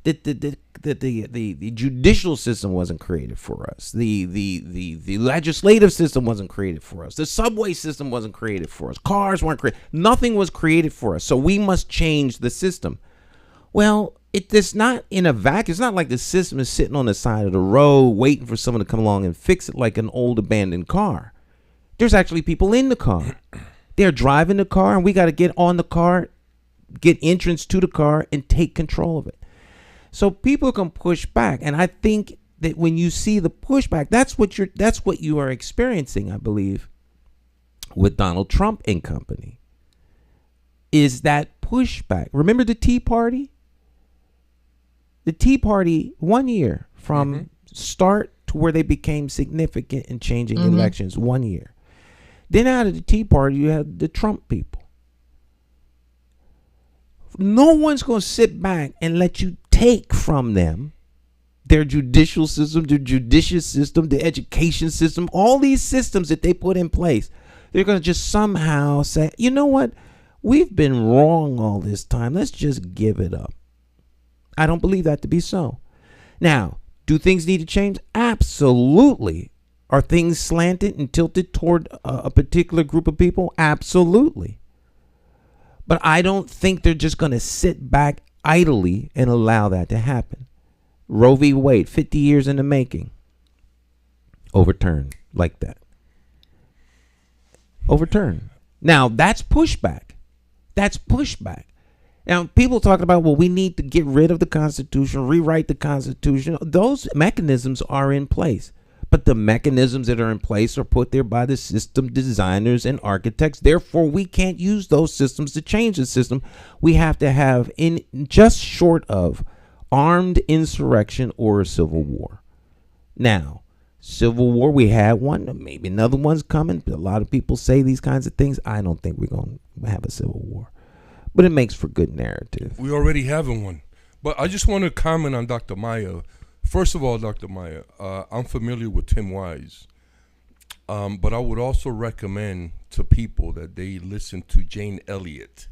that the judicial system wasn't created for us, the legislative system wasn't created for us, the subway system wasn't created for us, cars weren't created, nothing was created for us, so we must change the system. Well, it's not in a vacuum. It's not like the system is sitting on the side of the road waiting for someone to come along and fix it like an old abandoned car. There's actually people in the car. They're driving the car, and we got to get on the car, get entrance to the car, and take control of it. So people can push back. And I think that when you see the pushback, that's what you are experiencing, I believe, with Donald Trump and company, is that pushback. Remember the Tea Party? The Tea Party, 1 year from start to where they became significant in changing elections, 1 year. Then out of the Tea Party, you have the Trump people. No one's going to sit back and let you take from them their judicial system, their judicious system, the education system, all these systems that they put in place. They're going to just somehow say, you know what? We've been wrong all this time. Let's just give it up. I don't believe that to be so. Now, do things need to change? Absolutely. Are things slanted and tilted toward a particular group of people? Absolutely. But I don't think they're just going to sit back idly and allow that to happen. Roe v. Wade, 50 years in the making. Overturned like that. Overturned. Now, that's pushback. That's pushback. Now, people talking about, well, we need to get rid of the Constitution, rewrite the Constitution. Those mechanisms are in place. But the mechanisms that are in place are put there by the system designers and architects. Therefore, we can't use those systems to change the system. We have to have, in just short of armed insurrection or a civil war. Now, civil war, we had one. Maybe another one's coming. A lot of people say these kinds of things. I don't think we're going to have a civil war. But it makes for good narrative. We already having one. But I just want to comment on Dr. Maya. First of all, Dr. Maya, I'm familiar with Tim Wise. But I would also recommend to people that they listen to Jane Elliott.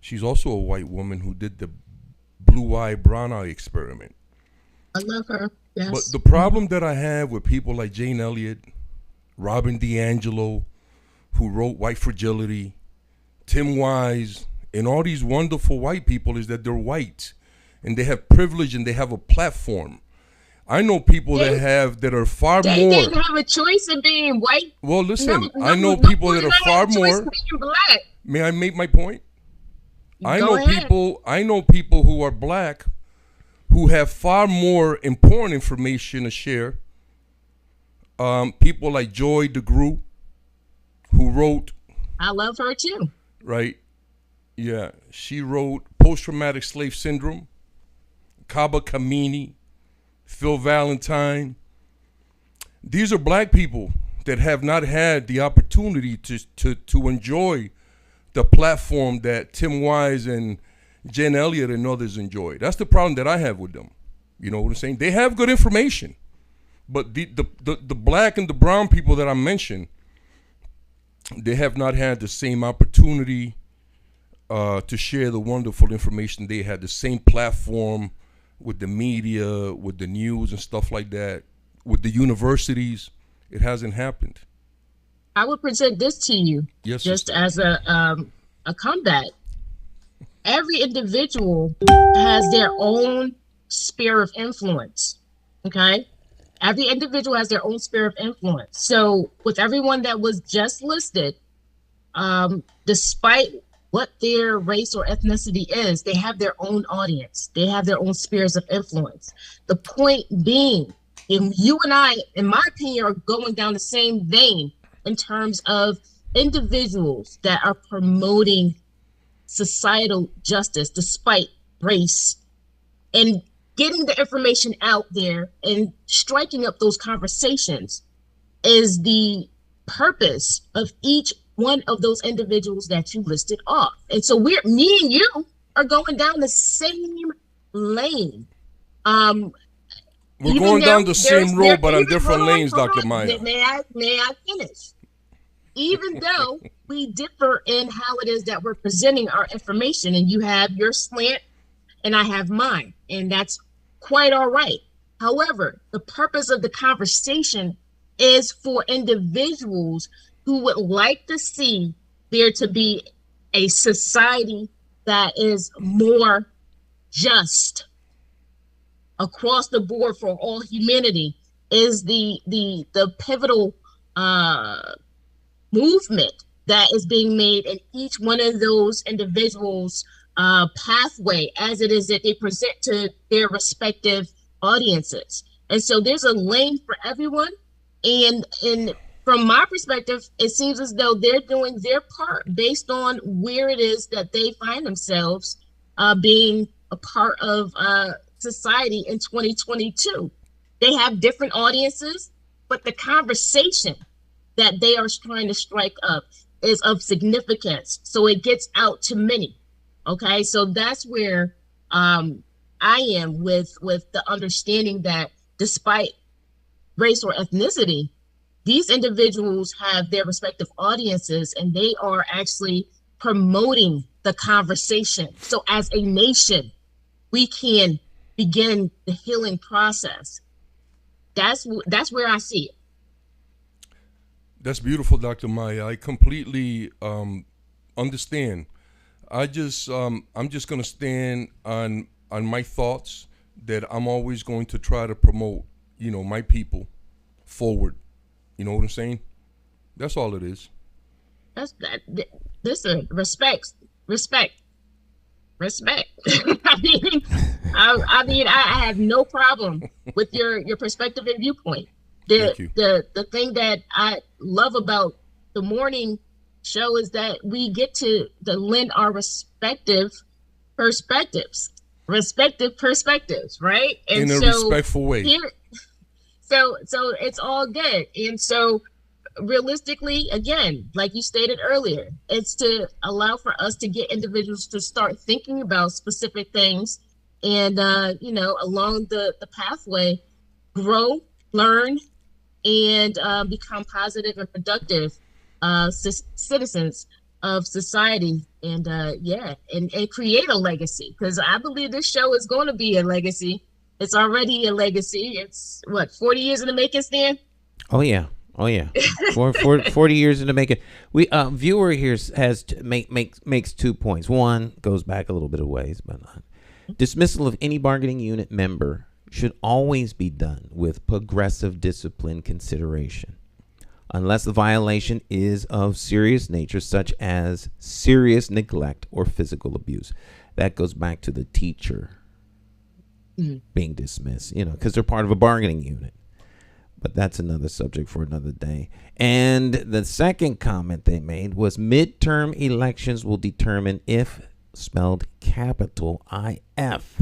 She's also a white woman who did the blue eye, brown eye experiment. I love her. Yes. But the problem that I have with people like Jane Elliott, Robin DiAngelo, who wrote White Fragility, Tim Wise, and all these wonderful white people is that they're white and they have privilege and they have a platform. I know people that are far more. They didn't have a choice in being white. Well, listen, I know people that are far more. May I make my point? I know people who are black who have far more important information to share. People like Joy DeGruy, who wrote. I love her too. Right. Yeah. She wrote Post-Traumatic Slave Syndrome, Kaba Kamini, Phil Valentine. These are black people that have not had the opportunity to enjoy the platform that Tim Wise and Jen Elliott and others enjoy. That's the problem that I have with them. You know what I'm saying? They have good information, but the black and the brown people that I mentioned, they have not had the same opportunity to share the wonderful information. They had the same platform with the media, with the news and stuff like that, with the universities. It hasn't happened. I would present this to you, yes, just sister. as a comeback. Every individual has their own sphere of influence, okay? Every individual has their own sphere of influence. So with everyone that was just listed, despite what their race or ethnicity is, they have their own audience. They have their own spheres of influence. The point being, if you and I, in my opinion, are going down the same vein in terms of individuals that are promoting societal justice despite race and getting the information out there and striking up those conversations is the purpose of each one of those individuals that you listed off. And so me and you are going down the same lane. We're going down the same road, but on different lanes, Dr. Maya. May I finish? Even though we differ in how it is that we're presenting our information, and you have your slant and I have mine, and that's quite all right. However, the purpose of the conversation is for individuals who would like to see there to be a society that is more just across the board for all humanity, is the pivotal movement that is being made in each one of those individuals' pathway as it is that they present to their respective audiences. And so there's a lane for everyone. And from my perspective, it seems as though they're doing their part based on where it is that they find themselves being a part of society in 2022. They have different audiences, but the conversation that they are trying to strike up is of significance. So it gets out to many. Okay, so that's where I am with the understanding that despite race or ethnicity, these individuals have their respective audiences and they are actually promoting the conversation. So as a nation, we can begin the healing process. That's where I see it. That's beautiful, Dr. Maya. I completely understand. I'm just going to stand on my thoughts that I'm always going to try to promote, my people forward. You know what I'm saying? That's all it is. That's that. Listen, respect. I mean, I have no problem with your perspective and viewpoint. Thank you. The thing that I love about the morning show is that we get to lend our respective perspectives, right? And in a respectful way. So it's all good. And so realistically, again, like you stated earlier, it's to allow for us to get individuals to start thinking about specific things and, along the pathway, grow, learn, and become positive and productive citizens of society and create a legacy. Because I believe this show is going to be a legacy. It's already a legacy. It's 40 years in the making, Stan? Oh yeah. 40 years in the making. We viewer here makes 2 points. One goes back a little bit of ways, but dismissal of any bargaining unit member should always be done with progressive discipline consideration, unless the violation is of serious nature, such as serious neglect or physical abuse. That goes back to the teacher being dismissed, because they're part of a bargaining unit. But that's another subject for another day. And the second comment they made was midterm elections will determine if, spelled capital IF,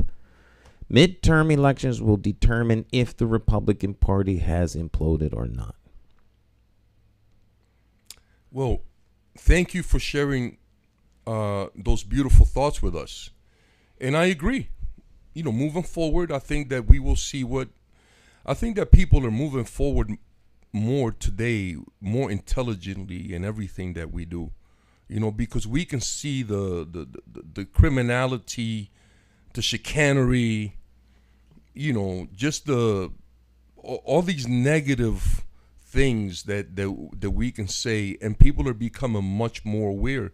midterm elections will determine if the Republican Party has imploded or not. Well, thank you for sharing those beautiful thoughts with us. And I agree. Moving forward, I think that we will see I think that people are moving forward more today, more intelligently in everything that we do, because we can see the criminality, the chicanery, just all these negative things that we can say, and people are becoming much more aware.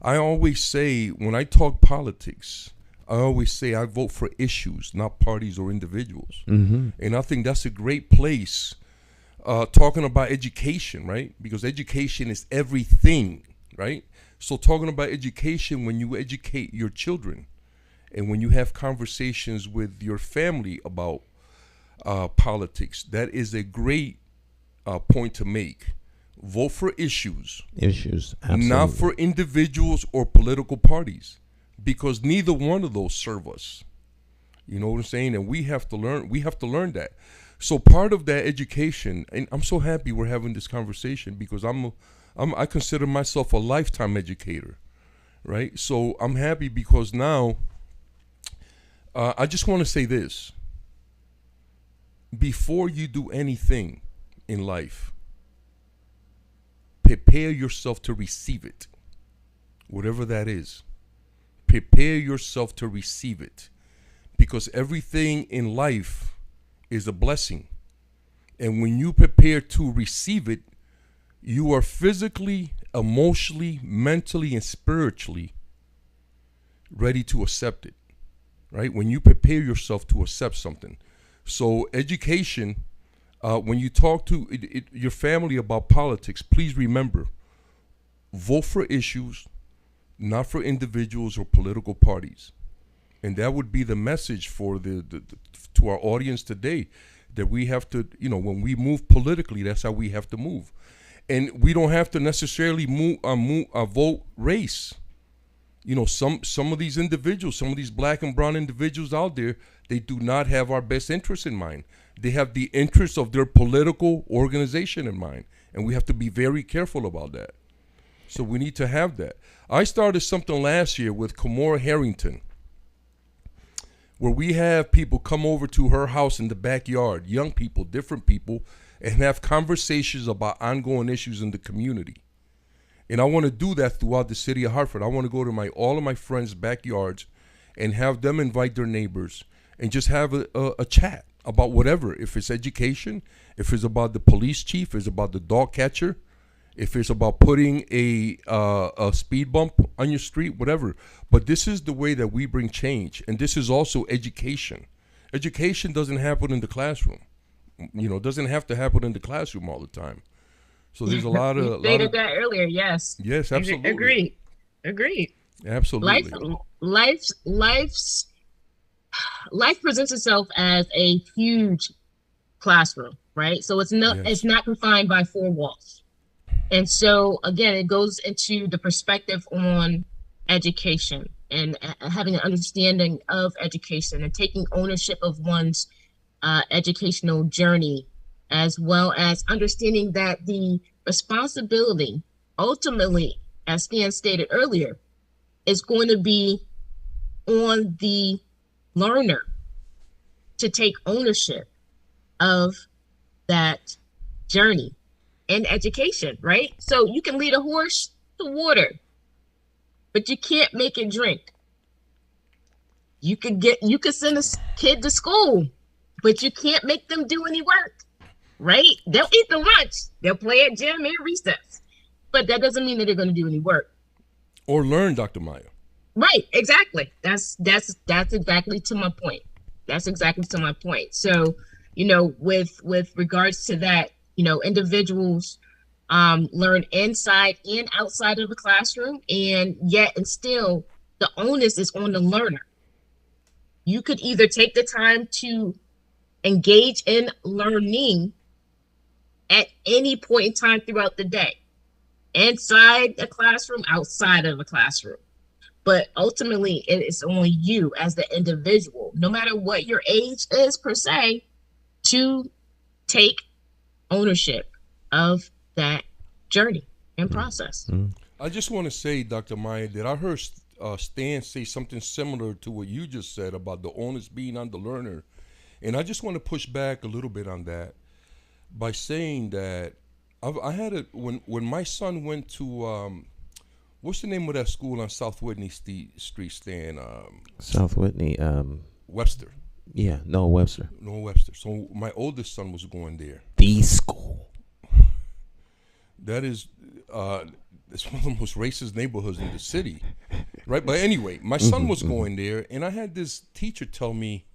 I always say, when I talk politics, I always say I vote for issues, not parties or individuals. Mm-hmm. And I think that's a great place, talking about education, right? Because education is everything, right? So talking about education, when you educate your children and when you have conversations with your family about politics, that is a great point to make. Vote for issues. Absolutely. Not for individuals or political parties. Because neither one of those serve us. You know what I'm saying? And we have to learn that. So part of that education, and I'm so happy we're having this conversation because I consider myself a lifetime educator, right? So I'm happy because now I just want to say this. Before you do anything in life, prepare yourself to receive it, whatever that is. Prepare yourself to receive it, because everything in life is a blessing. And when you prepare to receive it, you are physically, emotionally, mentally, and spiritually ready to accept it, right? When you prepare yourself to accept something. So education, when you talk to your family about politics, please remember, vote for issues, not for individuals or political parties. And that would be the message for to our audience today. that we have to, when we move politically, that's how we have to move. And we don't have to necessarily vote race. Some of these individuals, some of these black and brown individuals out there, they do not have our best interests in mind. They have the interests of their political organization in mind. And we have to be very careful about that. So we need to have that. I started something last year with Kamora Harrington, where we have people come over to her house in the backyard, young people, different people, and have conversations about ongoing issues in the community. And I want to do that throughout the city of Hartford. I want to go to all of my friends' backyards and have them invite their neighbors and just have a chat about whatever. If it's education, if it's about the police chief, if it's about the dog catcher, if it's about putting a speed bump on your street, whatever. But this is the way that we bring change. And this is also education. Education doesn't happen in the classroom. It doesn't have to happen in the classroom all the time. So there's a lot of... You stated that earlier, yes. Yes, absolutely. Agreed. Absolutely. Life presents itself as a huge classroom, right? So it's not confined by four walls. And so, again, it goes into the perspective on education and having an understanding of education and taking ownership of one's educational journey, as well as understanding that the responsibility, ultimately, as Stan stated earlier, is going to be on the learner to take ownership of that journey in education, right? So you can lead a horse to water, but you can't make it drink. You could send a kid to school, but you can't make them do any work, right? They'll eat the lunch, they'll play at gym and recess, but that doesn't mean that they're going to do any work or learn, Dr. Maya. Right, exactly. That's exactly to my point. That's exactly to my point. So, with regards to that, individuals learn inside and outside of the classroom, and still the onus is on the learner. You could either take the time to engage in learning at any point in time throughout the day, inside the classroom, outside of the classroom. But ultimately, it is on you as the individual, no matter what your age is per se, to take ownership of that journey and process. I just want to say, Dr. Maya, that I heard Stan say something similar to what you just said about the onus being on the learner. And I just want to push back a little bit on that by saying that I had when my son went to... what's the name of that school on South Whitney Street, Stan? South Whitney. Webster. Yeah, no Webster. No Webster. So my oldest son was going there. The school. That is, it's one of the most racist neighborhoods in the city, right? But anyway, my son was going there, and I had this teacher tell me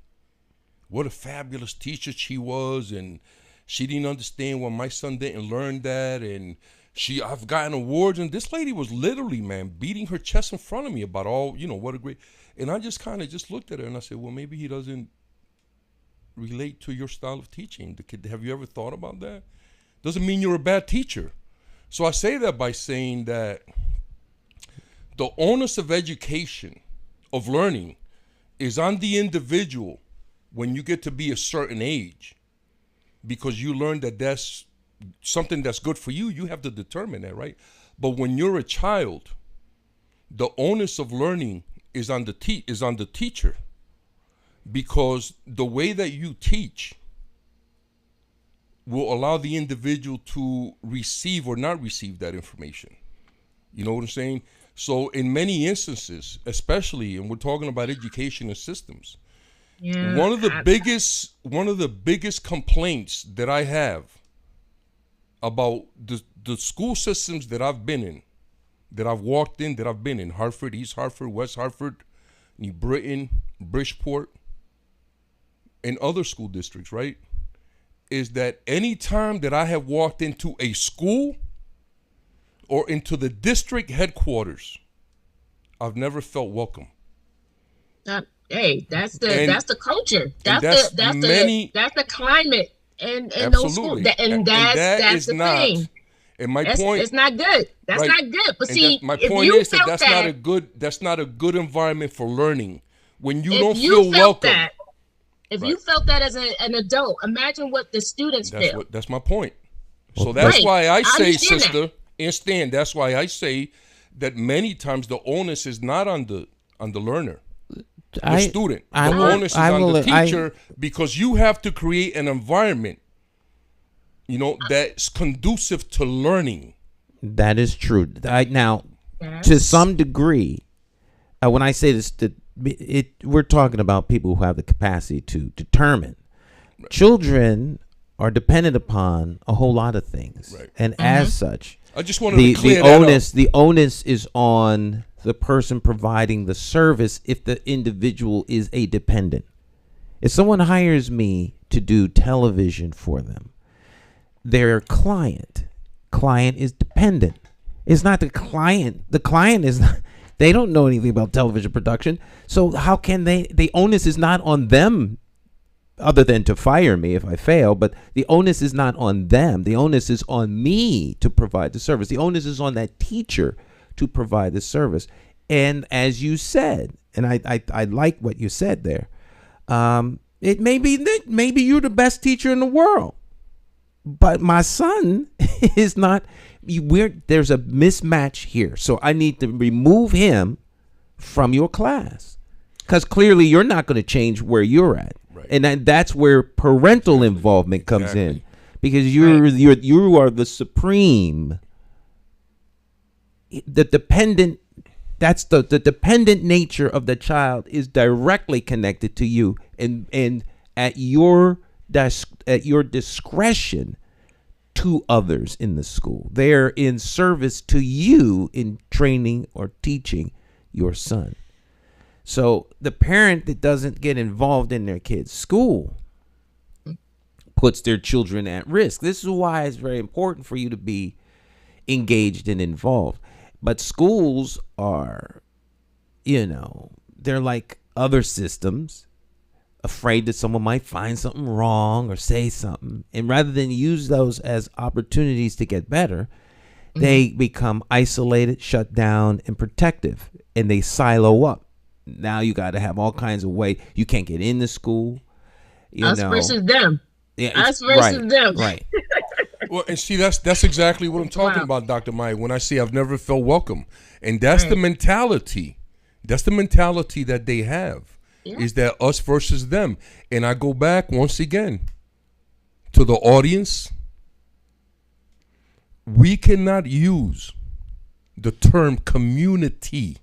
what a fabulous teacher she was, and she didn't understand why my son didn't learn that, and I've gotten awards, and this lady was literally, man, beating her chest in front of me about all, what a great, and I just kind of just looked at her and I said, well, maybe he doesn't relate to your style of teaching. The kid, have you ever thought about that? Doesn't mean you're a bad teacher. So I say that by saying that the onus of education, of learning, is on the individual when you get to be a certain age, because you learn that that's something that's good for you. You have to determine that, right? But when you're a child, the onus of learning is on the teacher, because the way that you teach will allow the individual to receive or not receive that information. You know what I'm saying? So in many instances, especially, and we're talking about education and systems, one of the biggest complaints that I have about the school systems that I've been in, that I've walked in, that I've been in, Hartford, East Hartford, West Hartford, New Britain, Bridgeport, and other school districts, right, is that any time that I have walked into a school or into the district headquarters, I've never felt welcome. Hey, that's the culture. that's the climate and those schools. That's the thing. And my point, it's not good. That's right, not good. But see, my if point you is felt that's not a good environment for learning. When you if don't you feel felt welcome. that, if you felt that as an adult, imagine what the students feel. That's my point. So that's why I say, sister, and Stan, that's why I say that many times the onus is not on the learner, the student. The onus is on the teacher, because you have to create an environment, that's conducive to learning. That is true. Now, to some degree, when I say this, we're talking about people who have the capacity to determine. Right. Children are dependent upon a whole lot of things, right. And as such, I just wanted to clear that up. The onus is on the person providing the service if the individual is a dependent. If someone hires me to do television for them, their client is dependent. It's not the client. The client is not. They don't know anything about television production. So how can they? The onus is not on them, other than to fire me if I fail. But the onus is not on them. The onus is on me to provide the service. The onus is on that teacher to provide the service. And as you said, and I like what you said there, it may be that maybe you're the best teacher in the world, but my son is not. There's a mismatch here, so I need to remove him from your class, because clearly you're not going to change where you're at, right. And that's where parental involvement comes in, because you are the supreme, the dependent. That's the dependent nature of the child is directly connected to you, and at your discretion to others in the school. They're in service to you in training or teaching your son. So the parent that doesn't get involved in their kid's school puts their children at risk. This is why it's very important for you to be engaged and involved. But schools are, they're like other systems, afraid that someone might find something wrong or say something. And rather than use those as opportunities to get better, they become isolated, shut down, and protective. And they silo up. Now you got to have all kinds of ways. You can't get into school. Us versus them. Yeah, us versus them. Right. Well, and see, that's exactly what I'm talking about, Dr. Maya, when I say I've never felt welcome. And that's the mentality. That's the mentality that they have. Is that us versus them. And I go back once again to the audience. We cannot use the term community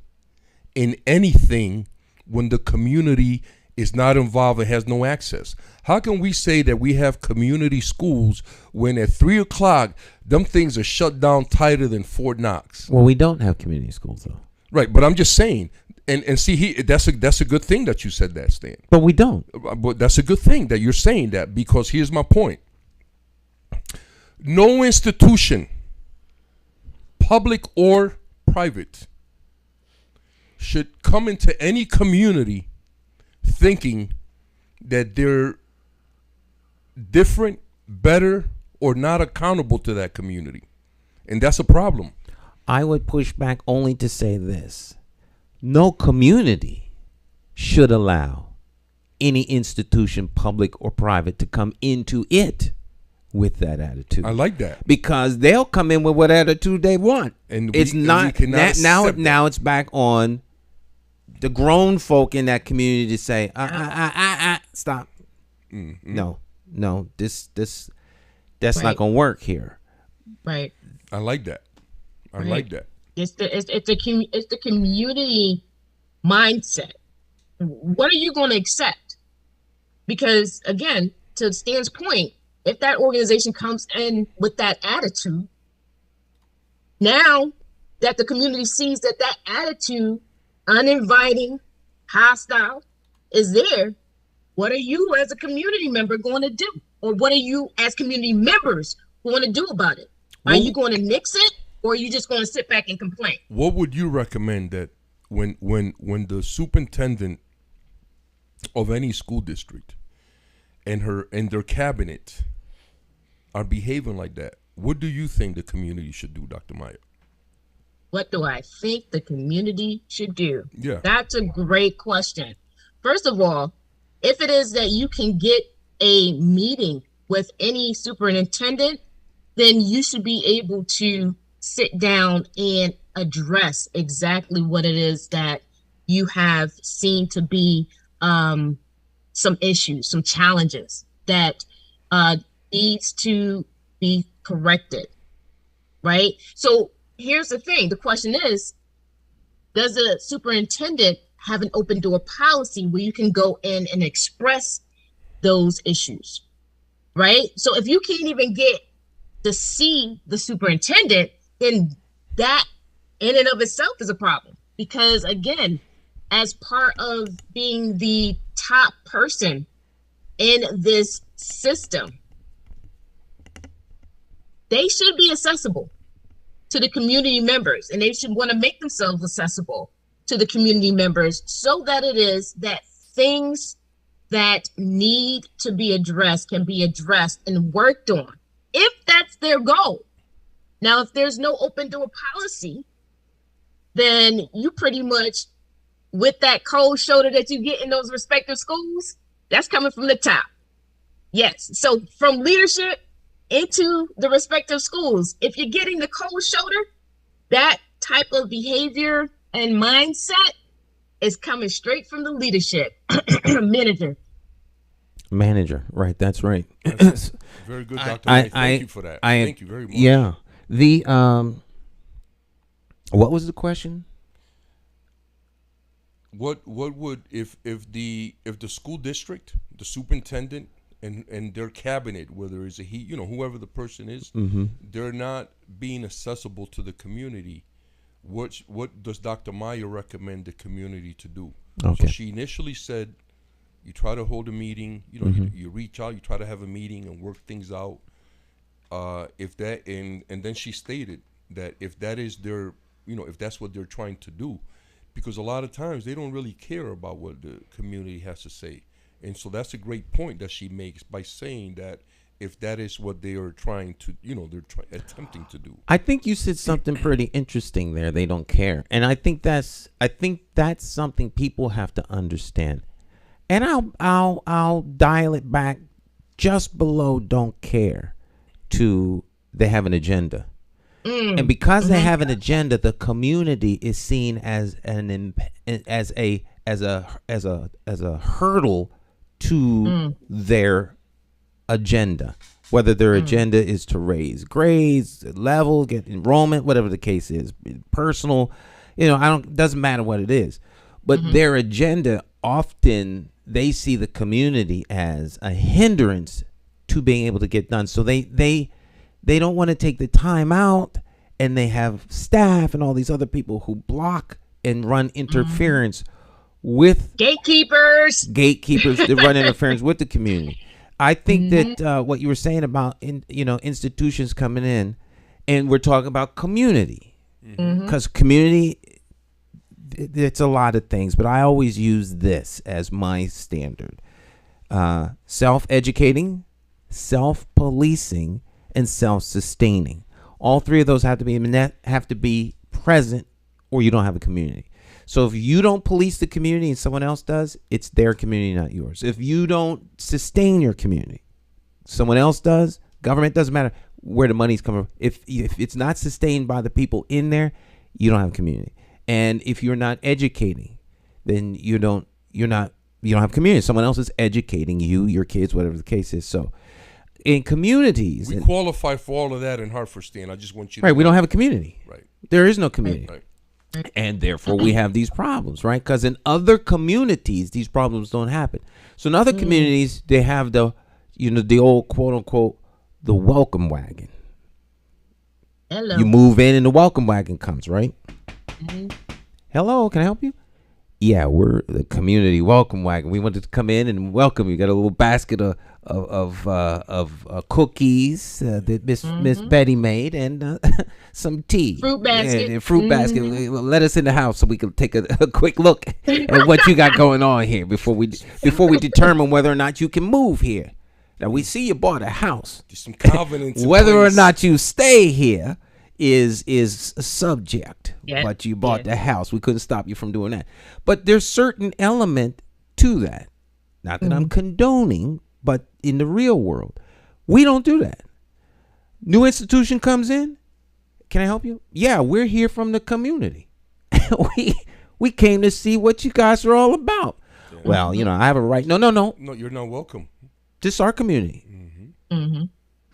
in anything when the community is not involved and has no access. How can we say that we have community schools when at 3:00 them things are shut down tighter than Fort Knox? Well, we don't have community schools though. Right, but I'm just saying. And see, that's a good thing that you said that, Stan. But we don't. But that's a good thing that you're saying that, because here's my point. No institution, public or private, should come into any community thinking that they're different, better, or not accountable to that community. And that's a problem. I would push back only to say this. No community should allow any institution, public or private, to come into it with that attitude. I like that. Because they'll come in with what attitude they want. And it's not now it's back on the grown folk in that community to say, stop. Mm-hmm. No, that's not gonna work here. Right. I like that. I like that. It's the community mindset. What are you going to accept? Because again, to Stan's point, if that organization comes in with that attitude, now that the community sees that attitude, uninviting, hostile, is there, what are you as a community member going to do? Or what are you as community members going to do about it? Are you going to nix it? Or are you just going to sit back and complain? What would you recommend that when the superintendent of any school district and their cabinet are behaving like that, what do you think the community should do, Dr. Maya? What do I think the community should do? Yeah. That's a great question. First of all, if it is that you can get a meeting with any superintendent, then you should be able to sit down and address exactly what it is that you have seen to be some issues, some challenges that needs to be corrected, right? So here's the thing. The question is, does the superintendent have an open door policy where you can go in and express those issues, right? So if you can't even get to see the superintendent, then that in and of itself is a problem. Because again, as part of being the top person in this system, they should be accessible to the community members, and they should want to make themselves accessible to the community members so that it is that things that need to be addressed can be addressed and worked on, if that's their goal. Now, if there's no open door policy, then you pretty much, with that cold shoulder that you get in those respective schools, that's coming from the top. Yes. So from leadership into the respective schools, if you're getting the cold shoulder, that type of behavior and mindset is coming straight from the leadership. Manager, right? That's right. That's very good, Dr. Thank you for that. Thank you very much. Yeah. The what was the question? What would if the school district, the superintendent and their cabinet, whether it's whoever the person is, they're not being accessible to the community, what does Dr. Maya recommend the community to do? Okay. So she initially said, you try to hold a meeting, you reach out, you try to have a meeting and work things out. If that and then she stated that if that is their, if that's what they're trying to do, because a lot of times they don't really care about what the community has to say. And so that's a great point that she makes by saying that if that is what they are trying to, attempting to do. I think you said something pretty interesting there. They don't care. And I think that's something people have to understand. And I'll dial it back just below don't care to they have an agenda. And because they have an agenda, the community is seen as a hurdle to their agenda. Whether their agenda is to raise grades, level, get enrollment, whatever the case is, personal, doesn't matter what it is. But their agenda, often they see the community as a hindrance to being able to get done. So they don't want to take the time out, and they have staff and all these other people who block and run interference with gatekeepers that run interference with the community. I think that what you were saying about institutions coming in, and we're talking about community, because community, it's a lot of things, but I always use this as my standard: self-educating, self-policing, and self-sustaining. All three of those have to be present, or you don't have a community. So if you don't police the community and someone else does, it's their community, not yours. If you don't sustain your community, someone else does. Government, doesn't matter where the money's coming from. If it's not sustained by the people in there, you don't have a community. And if you're not educating, then you don't have community. Someone else is educating you, your kids, whatever the case is. So in communities, we qualify for all of that in Hartford, Stan. I just want you to we don't have a community. Right. There is no community. Right. And therefore we have these problems, right? Because in other communities, these problems don't happen. So in other communities, they have the old quote unquote, the welcome wagon. Hello. You move in and the welcome wagon comes, right? Hello, can I help you? Yeah, we're the community welcome wagon. We wanted to come in and welcome you. Got a little basket of cookies that Miss Betty made, and some tea, Fruit basket. and fruit basket. Let us in the house so we can take a quick look at what you got going on here before we determine whether or not you can move here. Now we see you bought a house. There's some covenants. Whether or not you stay here is a subject, but you bought the house. We couldn't stop you from doing that. But there's certain element to that. Not that I'm condoning, but in the real world, we don't do that. New institution comes in. Can I help you? Yeah, we're here from the community. we came to see what you guys are all about. Yeah. Well, I have a right. No. No, you're not welcome. This is our community.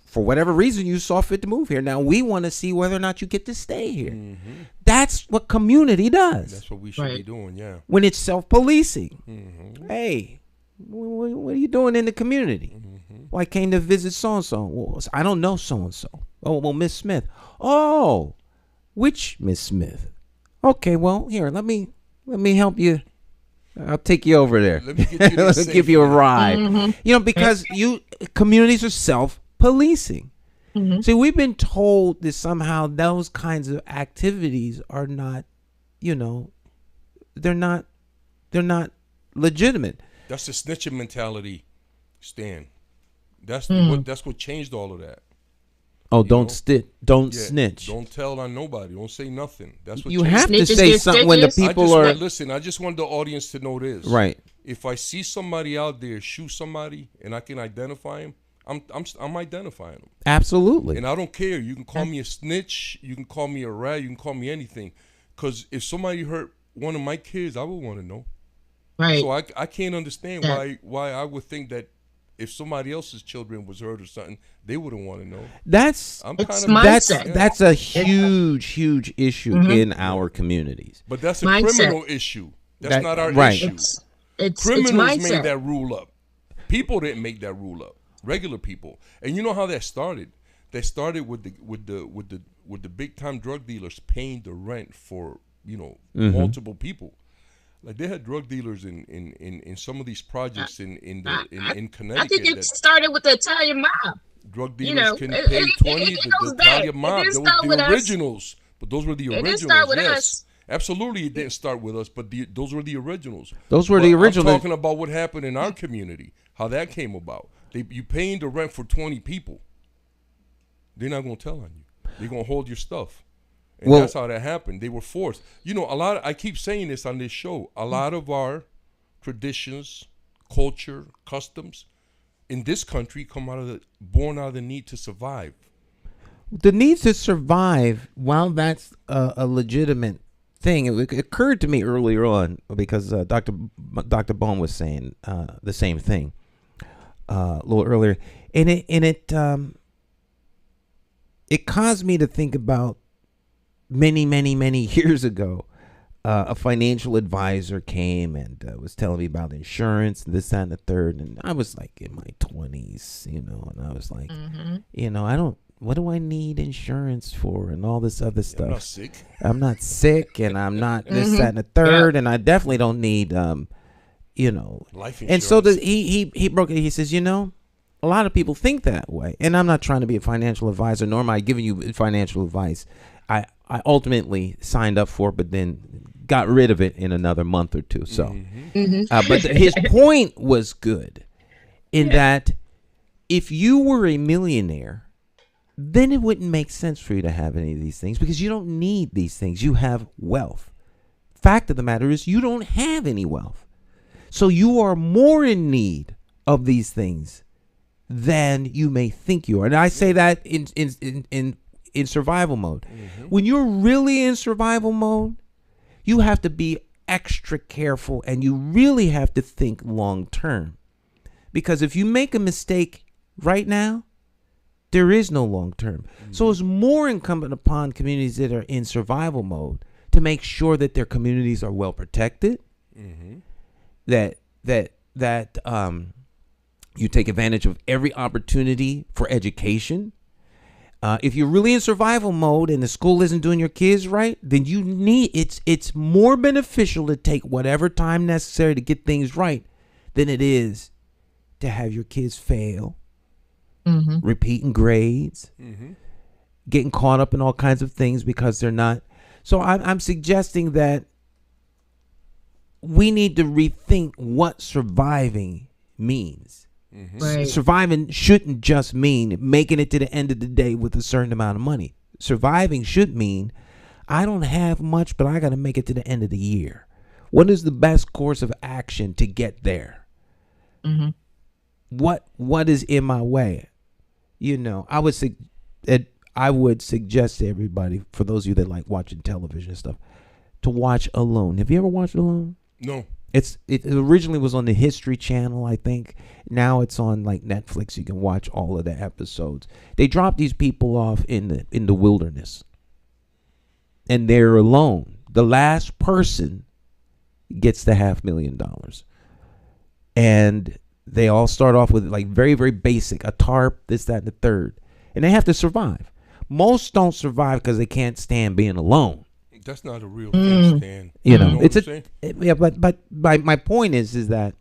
For whatever reason, you saw fit to move here. Now we want to see whether or not you get to stay here. That's what community does. That's what we should be doing, yeah. When it's self-policing. Hey, what are you doing in the community? Well, I came to visit so-and-so. Well, I don't know so-and-so. Oh, well, Miss Smith. Oh, which Miss Smith? Okay, well, here, let me help you. I'll take you over there. Let me get you there safe, give you a ride. Because communities are self-policing. See, we've been told that somehow those kinds of activities are not, they're not legitimate. That's the snitching mentality, Stan. That's what changed all of that. Oh, don't snitch. Don't tell on nobody. Don't say nothing. That's what you have to say something when the people are. Listen, I just want the audience to know this. Right. If I see somebody out there shoot somebody and I can identify him, I'm identifying them. Absolutely. And I don't care. You can call me a snitch. You can call me a rat. You can call me anything. Because if somebody hurt one of my kids, I would want to know. Right. So I can't understand why I would think that if somebody else's children was hurt or something, they wouldn't want to know. That's a huge issue in our communities. But that's a criminal issue. That's not our issue. Criminals made that rule up. People didn't make that rule up. Regular people. And you know how that started? That started with the big time drug dealers paying the rent for multiple people. Like they had drug dealers in some of these projects in Connecticut. I think it started with the Italian mob. Drug dealers can pay 20. The Italian mob. Those were the originals. But those were the originals. It didn't start with us. Absolutely, it didn't start with us. But those were the originals. Those were the originals. I'm talking about what happened in our community. How that came about. You paying the rent for 20 people. They're not gonna tell on you. They're gonna hold your stuff. And that's how that happened. They were forced. I keep saying this on this show. A lot of our traditions, culture, customs in this country born out of the need to survive. The need to survive, while that's a legitimate thing, it occurred to me earlier on because Dr. Bowen was saying the same thing a little earlier, and it caused me to think about many years ago. A financial advisor came and was telling me about insurance, this, that, and the third. And I was like in my 20s, and I was like, what do I need insurance for and all this other stuff? I'm not sick. I'm not sick, and I'm not this, that, and the third. And I definitely don't need, life insurance. And so he broke it. He says, a lot of people think that way. And I'm not trying to be a financial advisor, nor am I giving you financial advice. I ultimately signed up for it, but then got rid of it in another month or two. So, but his point was good in that if you were a millionaire, then it wouldn't make sense for you to have any of these things because you don't need these things. You have wealth. Fact of the matter is you don't have any wealth. So you are more in need of these things than you may think you are. And I say that in survival mode. When you're really in survival mode, you have to be extra careful and you really have to think long term. Because if you make a mistake right now, there is no long term. So it's more incumbent upon communities that are in survival mode to make sure that their communities are well protected, that you take advantage of every opportunity for education, If you're really in survival mode and the school isn't doing your kids right, then it's more beneficial to take whatever time necessary to get things right than it is to have your kids fail, repeating grades, getting caught up in all kinds of things because they're not. So I'm suggesting that we need to rethink what surviving means. Right. Surviving shouldn't just mean making it to the end of the day with a certain amount of money. Surviving should mean I don't have much, but I got to make it to the end of the year. What is the best course of action to get there? What is in my way? I would suggest to everybody, for those of you that like watching television and stuff, to watch Alone. Have you ever watched Alone? No. It originally was on the History Channel, I think. Now it's on like Netflix. You can watch all of the episodes. They drop these people off in the wilderness, and they're alone. The last person gets the $500,000, and they all start off with like very, very basic, a tarp, this, that, and the third, and they have to survive. Most don't survive because they can't stand being alone. That's not a real thing, Stan. But my point is that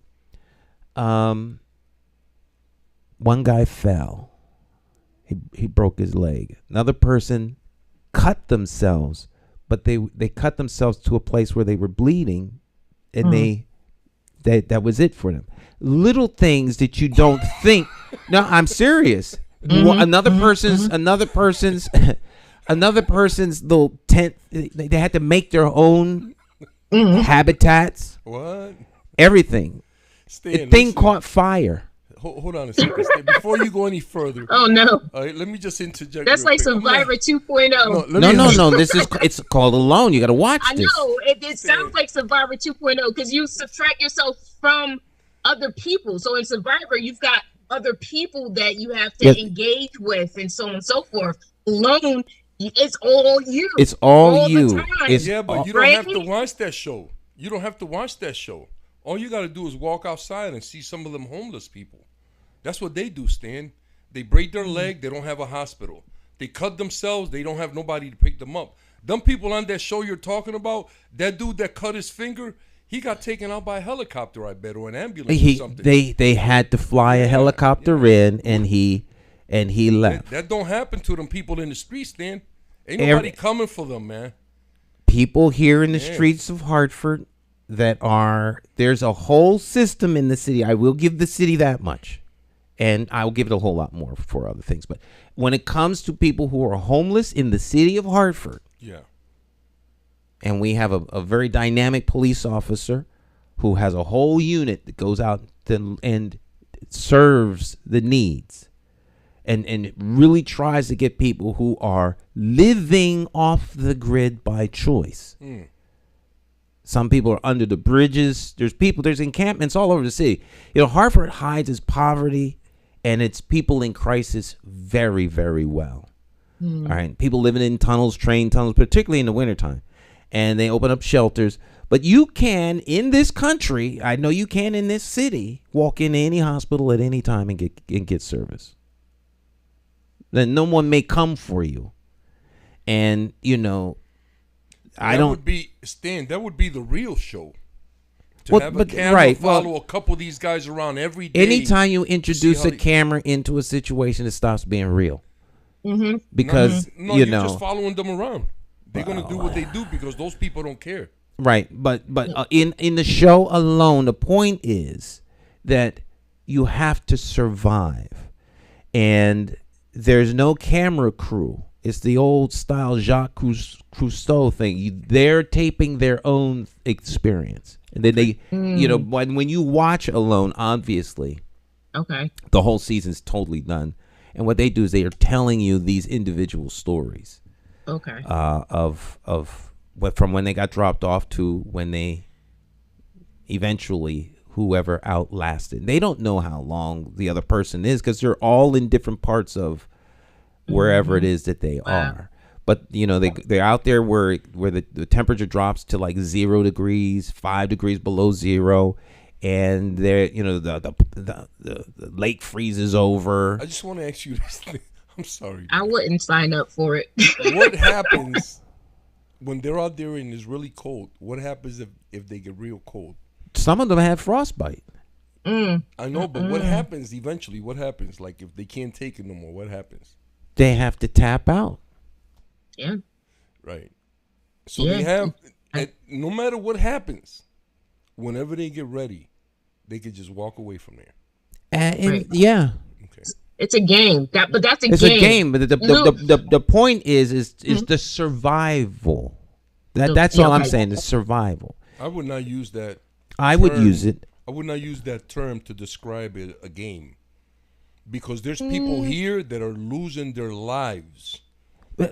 one guy fell. He broke his leg. Another person cut themselves, but they cut themselves to a place where they were bleeding, and that was it for them. Little things that you don't think. No, I'm serious. Another person's little tent. They had to make their own habitats. What? Everything. Stan, the thing caught fire. Hold on a second, Stan. Before you go any further. Oh no! All right, let me just interject. That's like Survivor 2.0. No. It's called Alone. You got to watch this. I know it sounds like Survivor 2.0 because you subtract yourself from other people. So in Survivor, you've got other people that you have to engage with, and so on and so forth. Alone. It's all you. It's all you. But you don't have to watch that show. You don't have to watch that show. All you got to do is walk outside and see some of them homeless people. That's what they do, Stan. They break their leg. They don't have a hospital. They cut themselves. They don't have nobody to pick them up. Them people on that show you're talking about, that dude that cut his finger, he got taken out by a helicopter, I bet, or an ambulance or something. They had to fly a helicopter in, and he left. That don't happen to them people in the streets, Stan. Ain't nobody coming for them, man. People here in the streets of Hartford there's a whole system in the city. I will give the city that much, and I will give it a whole lot more for other things. But when it comes to people who are homeless in the city of Hartford, and we have a very dynamic police officer who has a whole unit that goes out and serves the needs. And it really tries to get people who are living off the grid by choice. Some people are under the bridges. There's encampments all over the city. Hartford hides its poverty and its people in crisis very, very well. All right. People living in tunnels, train tunnels, particularly in the wintertime. And they open up shelters. But you can, in this country, I know you can in this city, walk into any hospital at any time and get service. Then no one may come for you. And, that would be the real show. Have a camera follow a couple of these guys around every day. Anytime you introduce a camera into a situation, it stops being real. Because, you're just following them around. They're going to do what they do because those people don't care. Right. But in the show alone, the point is that you have to survive. And there's no camera crew. It's the old style Jacques Cousteau thing. They're taping their own experience. And then they, when you watch Alone, obviously, the whole season's totally done. And what they do is they are telling you these individual stories. Of from when they got dropped off to when they eventually whoever outlasted. They don't know how long the other person is because they're all in different parts of wherever it is that they are. But they're out there where the temperature drops to like 0 degrees, 5 degrees below zero, and they're the lake freezes over. I just want to ask you this thing. I'm sorry. I wouldn't sign up for it. What happens when they're out there and it's really cold? What happens if they get real cold? Some of them have frostbite. I know, but what happens eventually? What happens? Like if they can't take it no more, what happens? They have to tap out. Yeah. Right. So they have, no matter what happens, whenever they get ready, they could just walk away from there. And yeah. Okay. It's a game. But that's a game. It's a game, but the point is the survival. That's all I'm saying. The survival. I would not use that. I would use it. I would not use that term to describe a game, because there's people here that are losing their lives.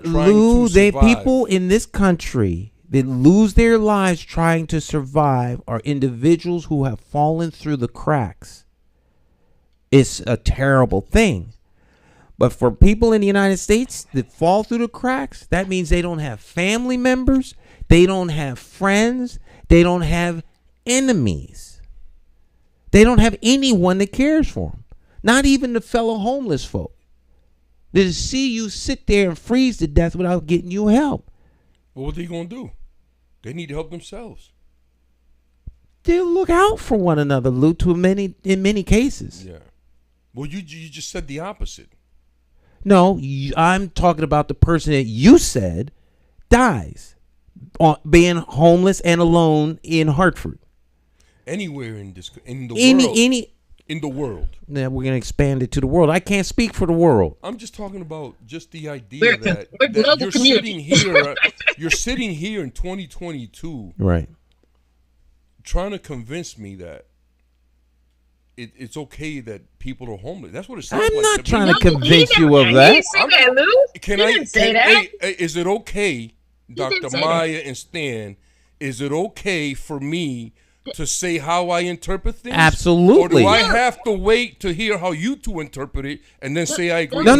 Lou, people in this country that lose their lives trying to survive are individuals who have fallen through the cracks. It's a terrible thing. But for people in the United States that fall through the cracks, that means they don't have family members, they don't have friends, they don't have enemies. They don't have anyone that cares for them. Not even the fellow homeless folk. To see you sit there and freeze to death without getting you help. Well, what are they going to do? They need to help themselves. They'll look out for one another, Lou, in many cases. Yeah. Well, you just said the opposite. No, I'm talking about the person that you said dies being homeless and alone in Hartford. Anywhere in the world. In the world. Now we're gonna expand it to the world. I can't speak for the world. I'm just talking about just the idea that you're community. sitting here. You're sitting here in 2022, right? Trying to convince me that it's okay that people are homeless. That's what it sounds like. I'm not trying to convince you of that. He didn't say that, Lou. He didn't say that. Is it okay, Dr. Maya and Stan? Is it okay for me to say how I interpret things? Absolutely. Or do I have to wait to hear how you two interpret it and then say I agree? No. I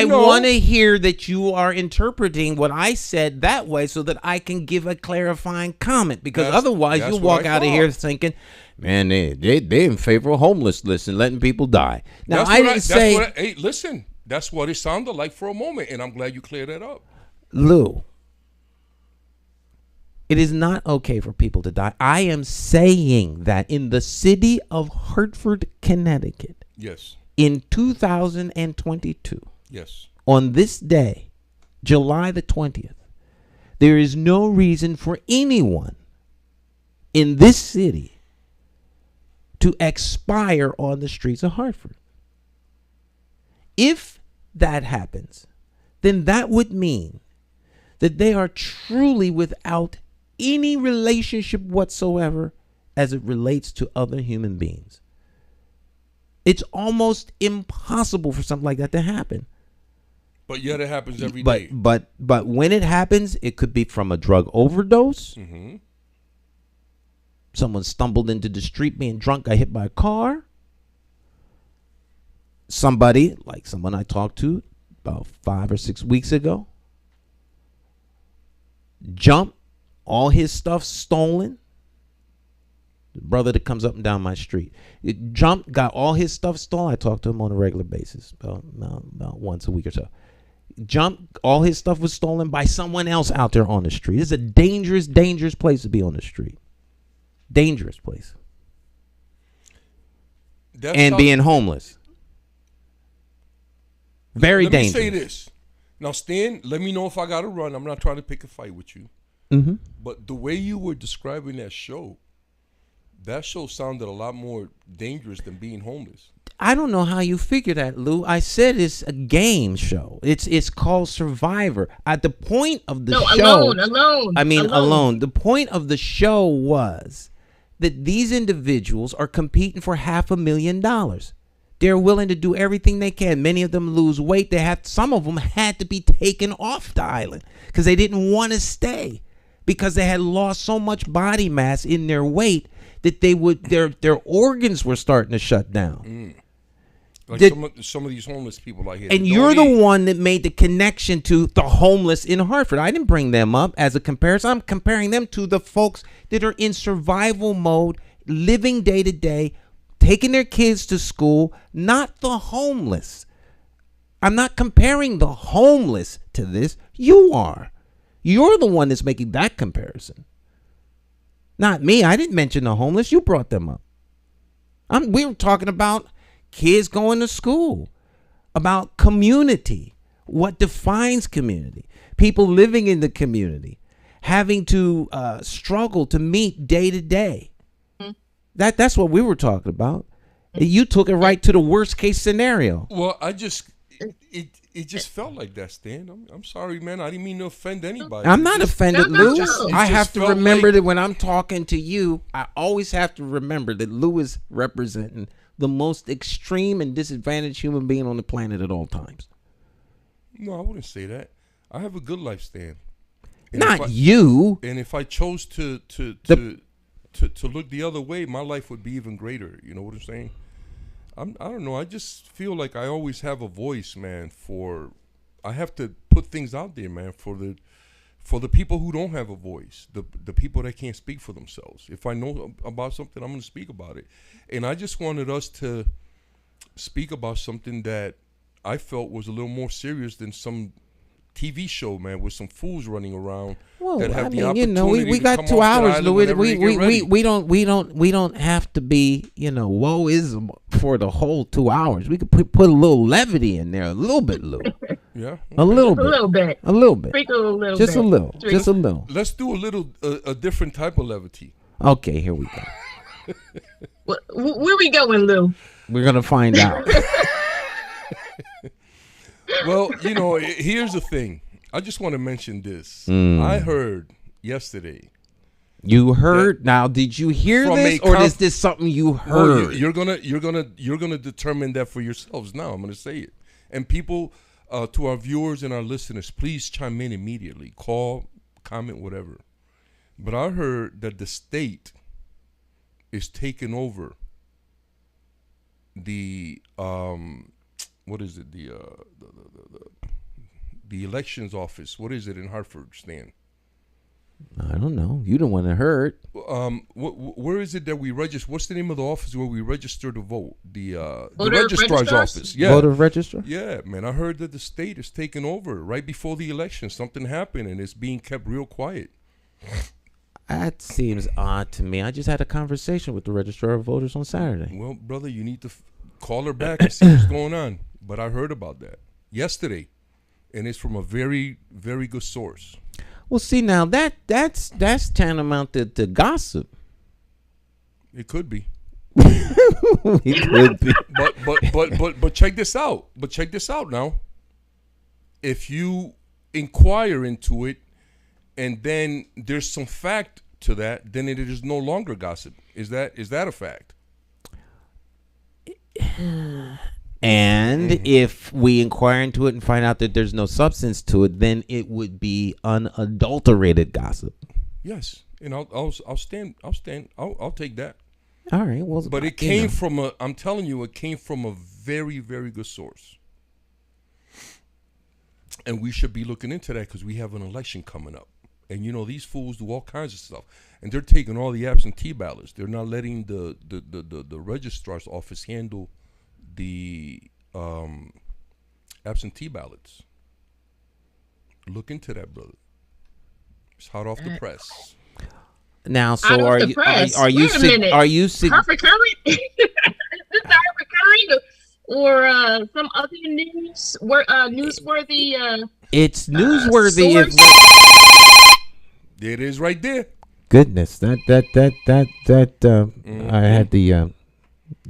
want to hear that you are interpreting what I said that way so that I can give a clarifying comment. Because otherwise you'll walk out of here thinking, man, they in favor of homelessness and letting people die. Now, I didn't say... Hey, listen, that's what it sounded like for a moment, and I'm glad you cleared that up. Lou, it is not okay for people to die. I am saying that in the city of Hartford, Connecticut, yes, in 2022, yes, on this day, July the 20th, there is no reason for anyone in this city to expire on the streets of Hartford. If that happens, then that would mean that they are truly without any relationship whatsoever as it relates to other human beings. It's almost impossible for something like that to happen. But yet it happens every day. But when it happens, it could be from a drug overdose. Mm-hmm. Someone stumbled into the street being drunk, got hit by a car. Somebody, like someone I talked to about 5 or 6 weeks ago, jumped, all his stuff stolen. The brother that comes up and down my street, it jumped, got all his stuff stolen. I talk to him on a regular basis, about once a week or so. Jumped, all his stuff was stolen by someone else out there on the street. It's a dangerous, dangerous place to be on the street. Dangerous place. And being homeless. Very dangerous. Let me say this. Now, Stan, let me know if I got to run. I'm not trying to pick a fight with you. Mm-hmm. But the way you were describing that show sounded a lot more dangerous than being homeless. I don't know how you figure that, Lou. I said it's a game show. It's called Survivor. At the point of the show, alone. The point of the show was that these individuals are competing for $500,000. They're willing to do everything they can. Many of them lose weight. Some of them had to be taken off the island because they didn't want to stay, because they had lost so much body mass in their weight that their organs were starting to shut down. Like some of these homeless people out here. And you're the one that made the connection to the homeless in Hartford. I didn't bring them up as a comparison. I'm comparing them to the folks that are in survival mode, living day to day, taking their kids to school, not the homeless. I'm not comparing the homeless to this. You are. You're the one that's making that comparison. Not me. I didn't mention the homeless. You brought them up. We were talking about kids going to school, about community, what defines community, people living in the community, having to struggle to meet day to day. That's what we were talking about. You took it right to the worst case scenario. Well, it just felt like that, Stan. I'm sorry, man. I didn't mean to offend anybody. I'm not offended, Lou. I have to remember like that when I'm talking to you, I always have to remember that Lou is representing the most extreme and disadvantaged human being on the planet at all times. No, I wouldn't say that. I have a good life, Stan. And not you. And if I chose to look the other way, my life would be even greater. You know what I'm saying? I don't know. I just feel like I always have a voice, man. I have to put things out there, man, for the people who don't have a voice, the people that can't speak for themselves. If I know about something, I'm going to speak about it. And I just wanted us to speak about something that I felt was a little more serious than some TV show, man, with some fools running around that have the opportunity. We got 2 hours, Louis. We don't have to be, woeism for the whole 2 hours. We could put a little levity in there, a little bit, Lou. Yeah, okay. a little bit, Sprinkle a little just bit. a little. Let's do a different type of levity. Okay, here we go. Where we going, Lou? We're gonna find out. Well, here's the thing. I just want to mention this. I heard yesterday. You heard? Now, did you hear this, or is this something you heard? Well, you're gonna determine that for yourselves. Now, I'm gonna say it. And people, to our viewers and our listeners, please chime in immediately. Call, comment, whatever. But I heard that the state is taking over the what is it? The elections office. What is it in Hartford, Stan? I don't know. You the one that heard. Where is it that we register? What's the name of the office where we register to vote? The Voter registrar's office. Yeah. Voter registrar? Yeah, man. I heard that the state is taking over right before the election. Something happened, and it's being kept real quiet. That seems odd to me. I just had a conversation with the registrar of voters on Saturday. Well, brother, you need to call her back and see what's going on. But I heard about that yesterday, and it's from a very, very good source. Well, see, now that's tantamount to gossip. It could be. It could be. But check this out. But check this out now. If you inquire into it, and then there's some fact to that, then it is no longer gossip. Is that a fact? And if we inquire into it and find out that there's no substance to it, then it would be unadulterated gossip. Yes, and I'll take that. All right. Well, but it came from I'm telling you, it came from a very, very good source, and we should be looking into that because we have an election coming up, and these fools do all kinds of stuff, and they're taking all the absentee ballots. They're not letting the registrar's office handle the absentee ballots. Look into that, brother. It's hot off the press. Now, so are you Harper Curry? Is this Harper Curry or some other newsworthy? It's newsworthy. There it is, right there. Goodness, that. I had the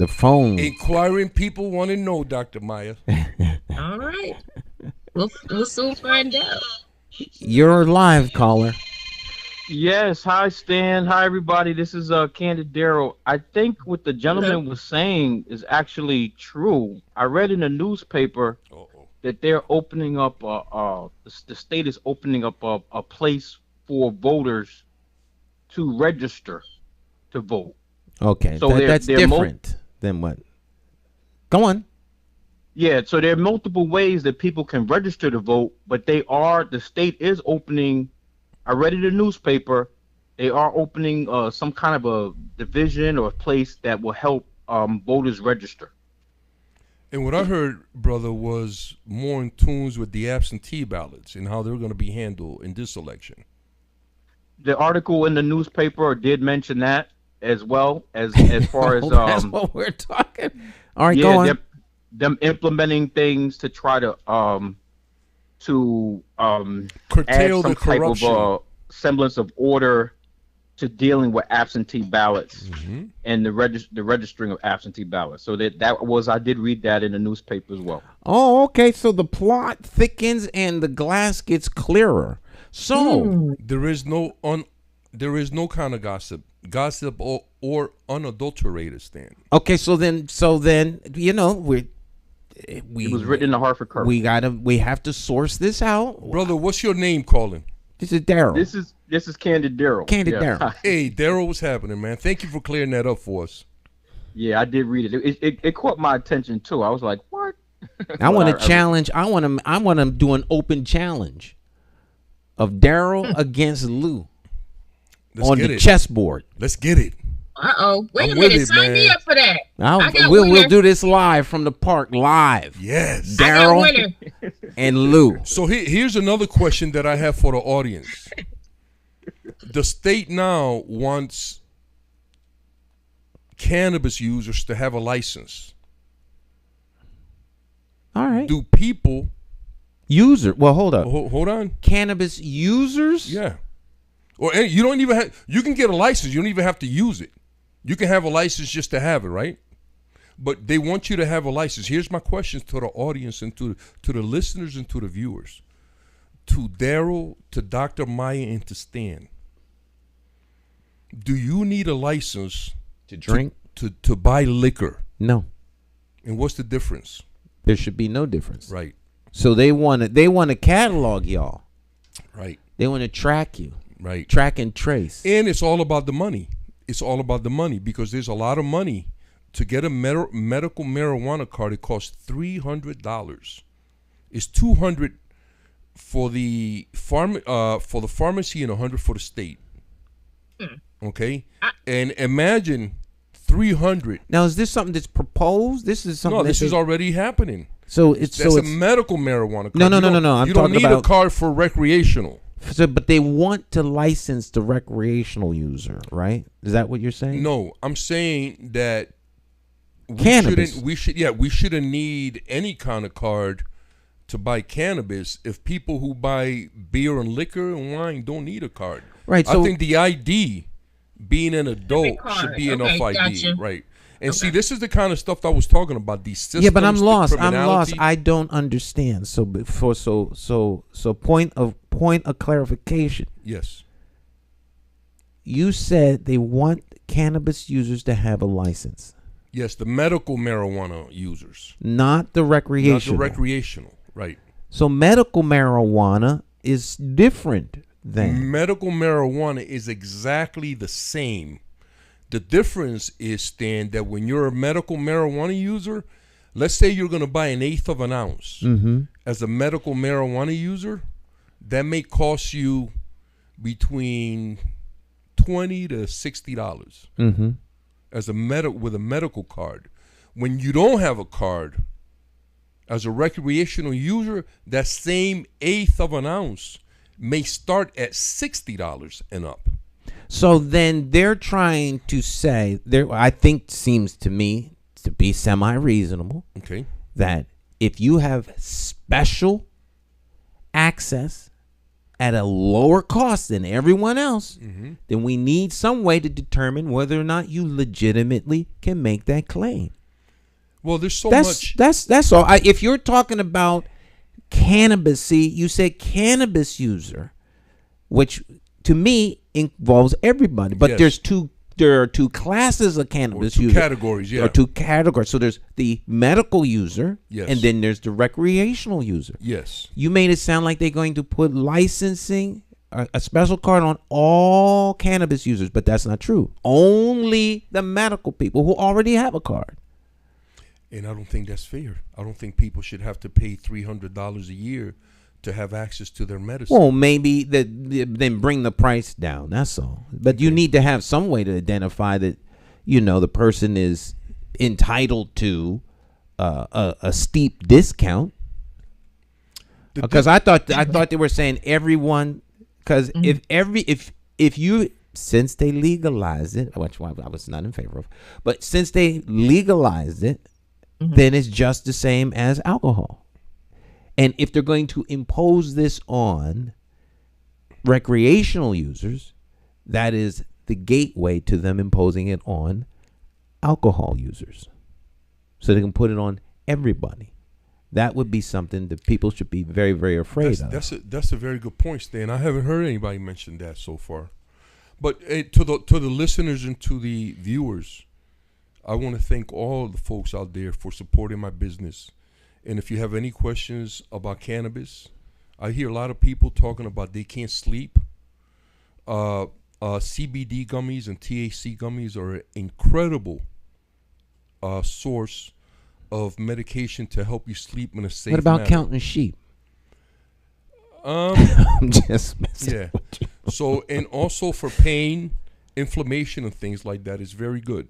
phone. Inquiring people want to know, Dr. Maya. All right. We'll soon find out. You're live, caller. Yes. Hi, Stan. Hi, everybody. This is Candid Darrow. I think what the gentleman was saying is actually true. I read in the newspaper that they're opening up, the state is opening up a place for voters to register to vote. Okay, so that's different than what? Go on. Yeah, so there are multiple ways that people can register to vote, but the state is opening, I read it in the newspaper, they are opening some kind of a division or a place that will help voters register. And what I heard, brother, was more in tunes with the absentee ballots and how they're going to be handled in this election. The article in the newspaper did mention that as well as far as That's what we're talking. All right, go on. Them implementing things to try to curtail add some the corruption. type of semblance of order to dealing with absentee ballots and the registering of absentee ballots. So I did read that in the newspaper as well. Oh, okay. So the plot thickens and the glass gets clearer. So there is no kind of gossip or unadulterated stand. Okay, so then we It was written in the Hartford Courant. We have to source this out, brother. What's your name, Colin? This is Daryl. This is Candid Daryl. Daryl. Hey, Daryl, what's happening, man? Thank you for clearing that up for us. Yeah, I did read it. It caught my attention too. I was like, what? I want to challenge. I want to do an open challenge of Daryl against Lew on the chessboard. Let's get it. Wait a minute. Sign me up for that. We'll do this live from the park live. Yes. Daryl and Lew. So here's another question that I have for the audience. The state now wants cannabis users to have a license. All right. Do people well, hold up. Hold on. Cannabis users? Yeah. Or you don't even have. You can get a license. You don't even have to use it. You can have a license just to have it, right? But they want you to have a license. Here's my questions to the audience and to the listeners and to the viewers. To Daryl, to Dr. Maya, and to Stan. Do you need a license to drink? To buy liquor? No. And what's the difference? There should be no difference. Right. So they want to catalog y'all. Right. They want to track you. Right. Track and trace. And it's all about the money. It's all about the money because there's a lot of money to get a medical marijuana card. It costs $300. It's $200 for the pharmacy and $100 for the state. Okay, and imagine $300. Now, is this something that's proposed? This is something. No, this is already happening. So it's a medical marijuana card. No. You don't need a card for recreational. So, but they want to license the recreational user, right? Is that what you're saying? No, I'm saying that cannabis. We shouldn't need any kind of card to buy cannabis if people who buy beer and liquor and wine don't need a card. Right. So I think the ID, being an adult, should be enough ID. Gotcha. Right. And see, this is the kind of stuff I was talking about. These systems. Yeah, but I'm lost. I don't understand. So before, point of clarification. Yes. You said they want cannabis users to have a license. Yes, the medical marijuana users. Not the recreational. Not the recreational, right. So medical marijuana is different than. Medical marijuana is exactly the same. The difference is, Stan, that when you're a medical marijuana user, let's say you're going to buy 1/8 of an ounce. As a medical marijuana user, that may cost you between $20 to $60 as with a medical card. When you don't have a card, as a recreational user, that same 1/8 of an ounce may start at $60 and up. So then they're trying to say, I think seems to me to be semi-reasonable, okay, that if you have special access at a lower cost than everyone else, then we need some way to determine whether or not you legitimately can make that claim. Well, there's so much. That's all. If you're talking about cannabis, see, you said cannabis user, which to me involves everybody. But yes. There are two classes of cannabis users. Categories, yeah. Or two categories. So there's the medical user, yes. and then there's the recreational user. Yes. You made it sound like they're going to put licensing, a special card on all cannabis users, but that's not true. Only the medical people who already have a card. And I don't think that's fair. I don't think people should have to pay $300 a year to have access to their medicine. Well, maybe then bring the price down. That's all. But you need to have some way to identify that, the person is entitled to a steep discount. Because I thought they were saying everyone. Because if you, since they legalized it, which I was not in favor of, but since they legalized it, then it's just the same as alcohol. And if they're going to impose this on recreational users, that is the gateway to them imposing it on alcohol users. So they can put it on everybody. That would be something that people should be very, very afraid of. That's a very good point, Stan. I haven't heard anybody mention that so far. But to the listeners and to the viewers, I want to thank all the folks out there for supporting my business. And if you have any questions about cannabis, I hear a lot of people talking about they can't sleep. CBD gummies and THC gummies are an incredible source of medication to help you sleep in a safe manner. What about counting sheep? I'm just messing. Yeah. So, and also for pain, inflammation, and things like that is very good.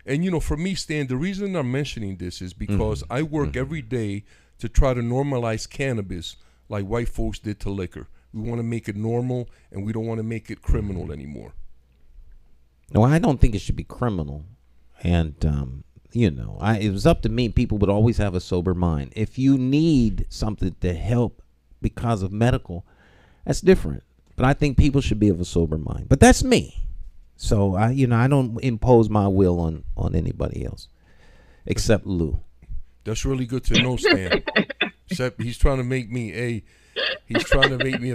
And for me, Stan, the reason I'm mentioning this is because I work every day to try to normalize cannabis like white folks did to liquor. We want to make it normal, and we don't want to make it criminal anymore. No, I don't think it should be criminal. And it was up to me. People would always have a sober mind. If you need something to help because of medical, that's different. But I think people should be of a sober mind. But that's me. So I don't impose my will on anybody else, except Lew. That's really good to know, Stan. Except he's trying to make me a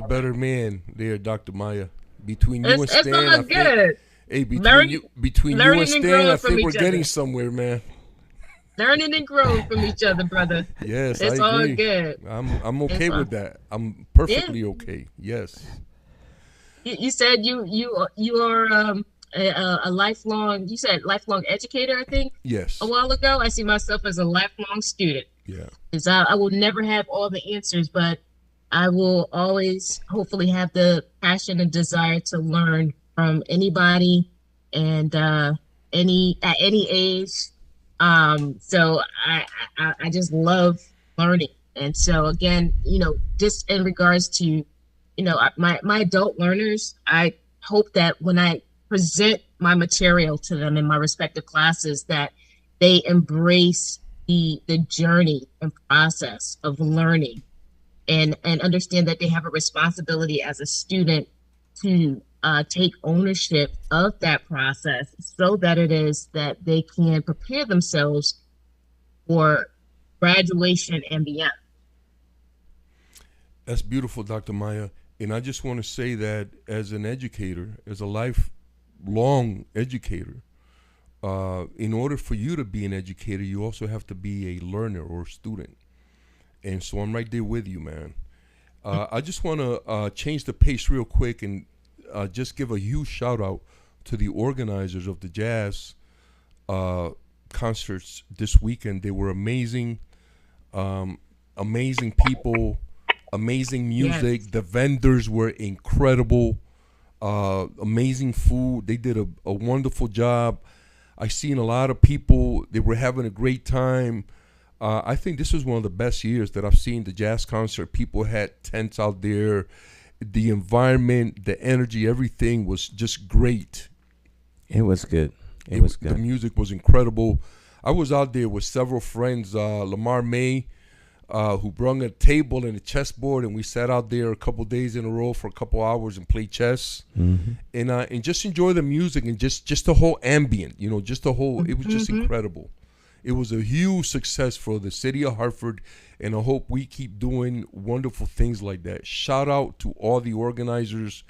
better man. There, Dr. Maya. Between you and Stan, I think. Hey, between you and Stan, I think we're getting somewhere, man. Learning and growing from each other, brother. Yes, it's I agree. All good. I'm okay with that. I'm perfectly okay. Yes. You said you are a lifelong. You said lifelong educator, I think. Yes. A while ago, I see myself as a lifelong student. Yeah. Because I will never have all the answers, but I will always hopefully have the passion and desire to learn from anybody and at any age. So I just love learning. And so again, just in regards to, my adult learners, I hope that when I present my material to them in my respective classes, that they embrace the journey and process of learning and understand that they have a responsibility as a student to take ownership of that process so that it is that they can prepare themselves for graduation and beyond. That's beautiful, Dr. Maya. And I just want to say that as an educator, as a lifelong educator, in order for you to be an educator, you also have to be a learner or a student. And so I'm right there with you, man. I just want to change the pace real quick and just give a huge shout out to the organizers of the jazz concerts this weekend. They were amazing, amazing people, amazing music. Yes. The vendors were incredible, amazing food. They did a wonderful job. I seen a lot of people. They were having a great time. I think this was one of the best years that I've seen the jazz concert. People had tents out there. The environment, the energy, everything was just great. It was good. It was good. The music was incredible. I was out there with several friends, Lamar May, who brought a table and a chessboard, and we sat out there a couple days in a row for a couple hours and played chess, and just enjoy the music and just the whole ambient, just the whole. It was just incredible. It was a huge success for the city of Hartford, and I hope we keep doing wonderful things like that. Shout out to all the organizers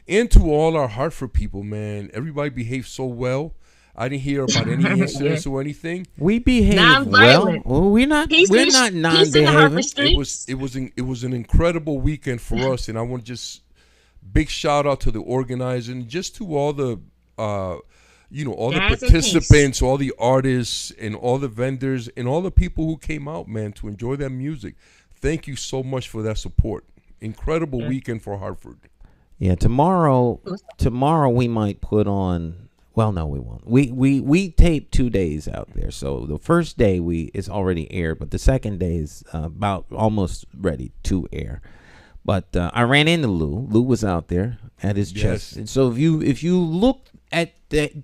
and to all our Hartford people, man. Everybody behaved so well. I didn't hear about any incidents or anything. We behaved well. We're not non-behaving. It was an incredible weekend for us, and I want to just big shout out to the organizers and just to all the all the participants, all the artists, and all the vendors, and all the people who came out, man, to enjoy that music. Thank you so much for that support. Incredible weekend for Hartford. Yeah, tomorrow we might put on. Well, no, we won't. We tape 2 days out there. So the first day it's already aired, but the second day is about almost ready to air. But I ran into Lew. Lew was out there at his chest. And so if you look at the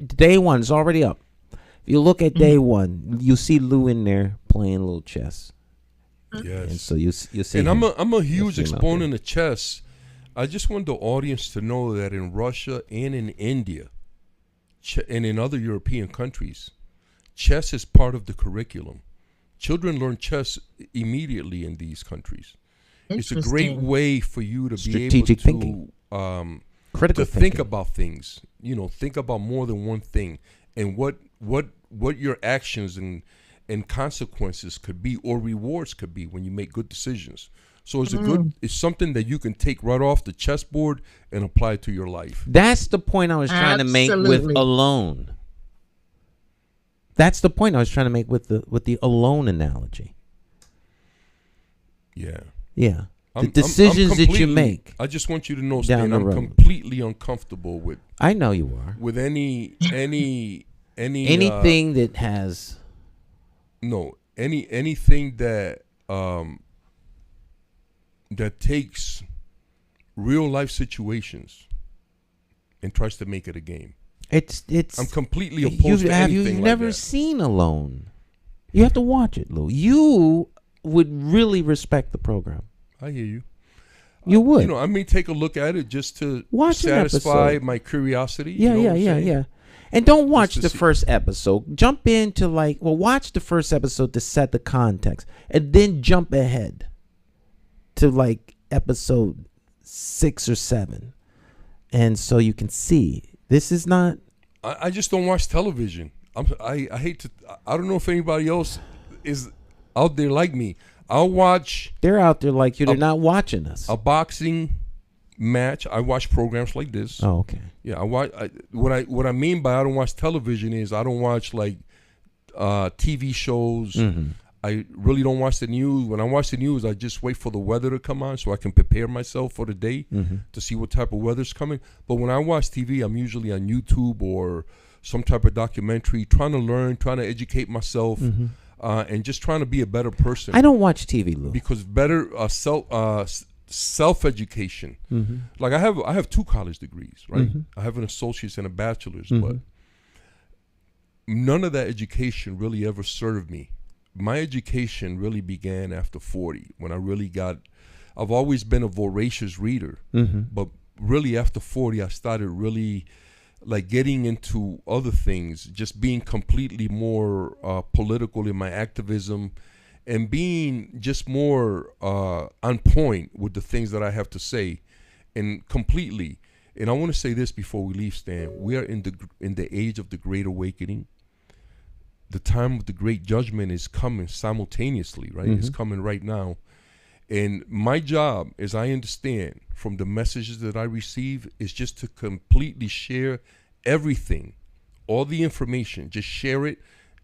day one, it's already up. If you look at day one, you see Lew in there playing a little chess. Yes. And so you see. And I'm a huge exponent of chess. I just want the audience to know that in Russia and in India, and in other European countries, chess is part of the curriculum. Children learn chess immediately in these countries. It's a great way for you to be able to thinking. Critical think about things. Think about more than one thing, and what your actions and consequences could be, or rewards could be when you make good decisions. So it's something that you can take right off the chessboard and apply to your life. That's the point I was trying to make with alone. That's the point I was trying to make with the alone analogy. Yeah. Yeah. The decisions that you make. I just want you to know, Stan, I'm completely uncomfortable with. I know you are. With anything that has. No, anything that that takes real life situations and tries to make it a game. I'm completely opposed to anything You've never seen Alone. You have to watch it, Lew. You would really respect the program. I hear you. You would. I may take a look at it just to watch satisfy my curiosity. Yeah. And don't watch the first episode. Jump into watch the first episode to set the context, and then jump ahead to episode 6 or 7, and so you can see this is not. I just don't watch television. I hate to. I don't know if anybody else is out there like me. I'll watch. They're out there like you. They're not watching us. A boxing match. I watch programs like this. Oh, okay. Yeah, I watch. What I mean by I don't watch television is I don't watch TV shows. Mm-hmm. I really don't watch the news. When I watch the news, I just wait for the weather to come on so I can prepare myself for the day to see what type of weather's coming. But when I watch TV, I'm usually on YouTube or some type of documentary, trying to learn, trying to educate myself, and just trying to be a better person. I don't watch TV, Lew. Because better self-education. Mm-hmm. I have 2 college degrees, right? Mm-hmm. I have an associate's and a bachelor's, but none of that education really ever served me. My education really began after 40 when I've always been a voracious reader, but really after 40 I started really getting into other things, just being completely more political in my activism and being just more on point with the things that I have to say, and completely. And I want to say this before we leave, Stan. We are in the age of the Great Awakening. The time of the Great Judgment is coming simultaneously, right? It's coming right now. And my job, as I understand from the messages that I receive, is just to completely share everything, all the information, just share it.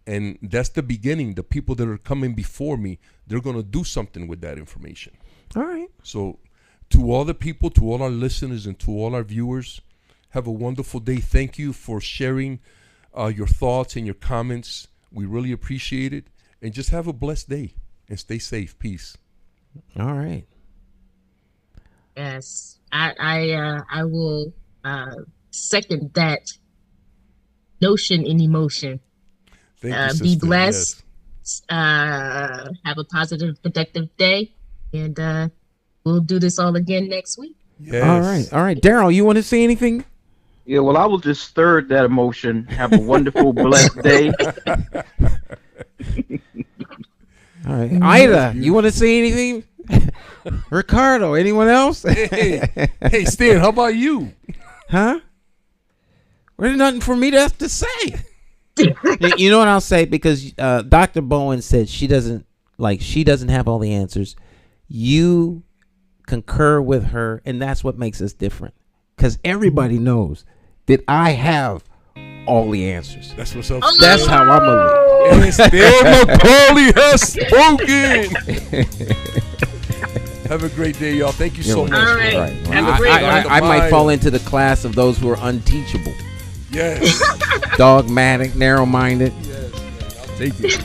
And that's the beginning. The people that are coming before me, they're going to do something with that information. All right. So to all the people, to all our listeners, and to all our viewers, have a wonderful day. Thank you for sharing your thoughts and your comments. We really appreciate it. And just have a blessed day and stay safe. Peace. All right. Yes, I will second that notion and emotion. Thank you, be sister. blessed. Yes. Have a positive, productive day, and we'll do this all again next week. Yes. All right. Daryl, you want to say anything? Yeah, well, I will just stir that emotion. Have a wonderful, blessed day. All right. Ida, you want to say anything? Ricardo, anyone else? Hey, Stan, how about you? Huh? There's nothing for me to have to say. You know what I'll say? Because Dr. Bowen said she doesn't have all the answers. You concur with her, and that's what makes us different. Because everybody knows that I have all the answers. That's what's up. That's how I'm a live. And Stan McCauley has spoken. Have a great day, y'all. Thank you so much. All right. Right. Have a great one. I might fall into the class of those who are unteachable. Yes. Dogmatic, narrow-minded. Yes, man. I'll take it.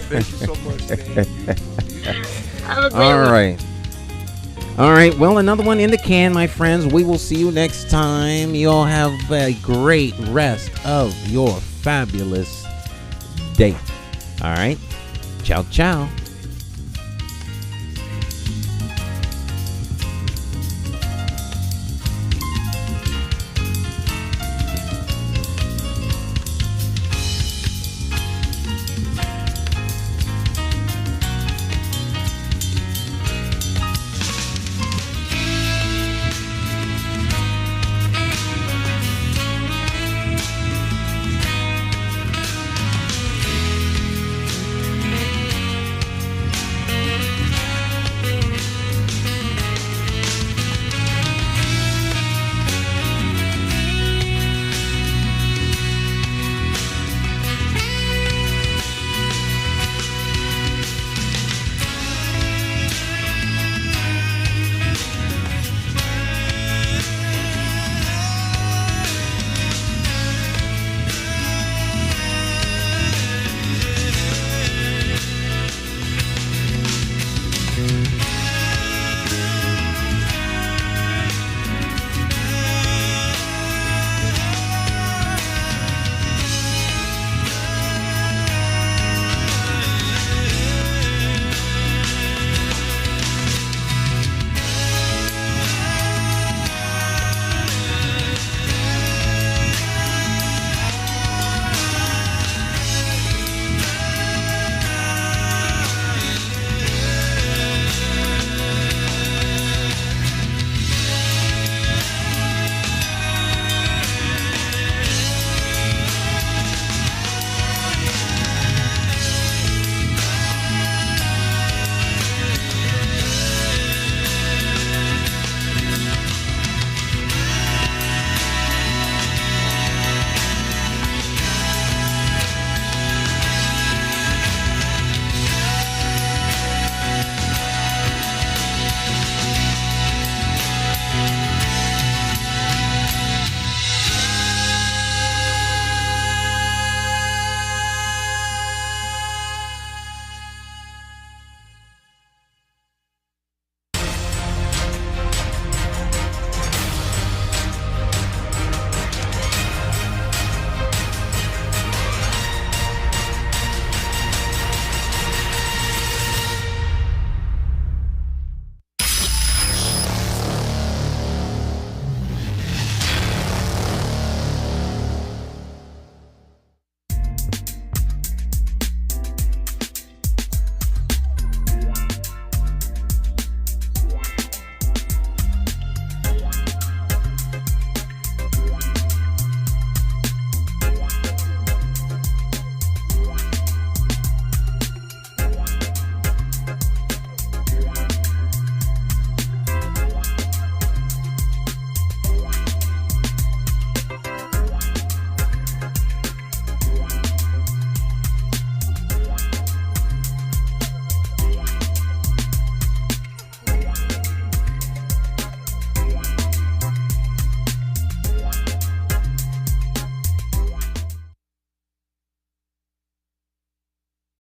Thank you so much, Stan. Have a great All one. right. All right. Well, another one in the can, my friends. We will see you next time. You all have a great rest of your fabulous day. All right. Ciao, ciao.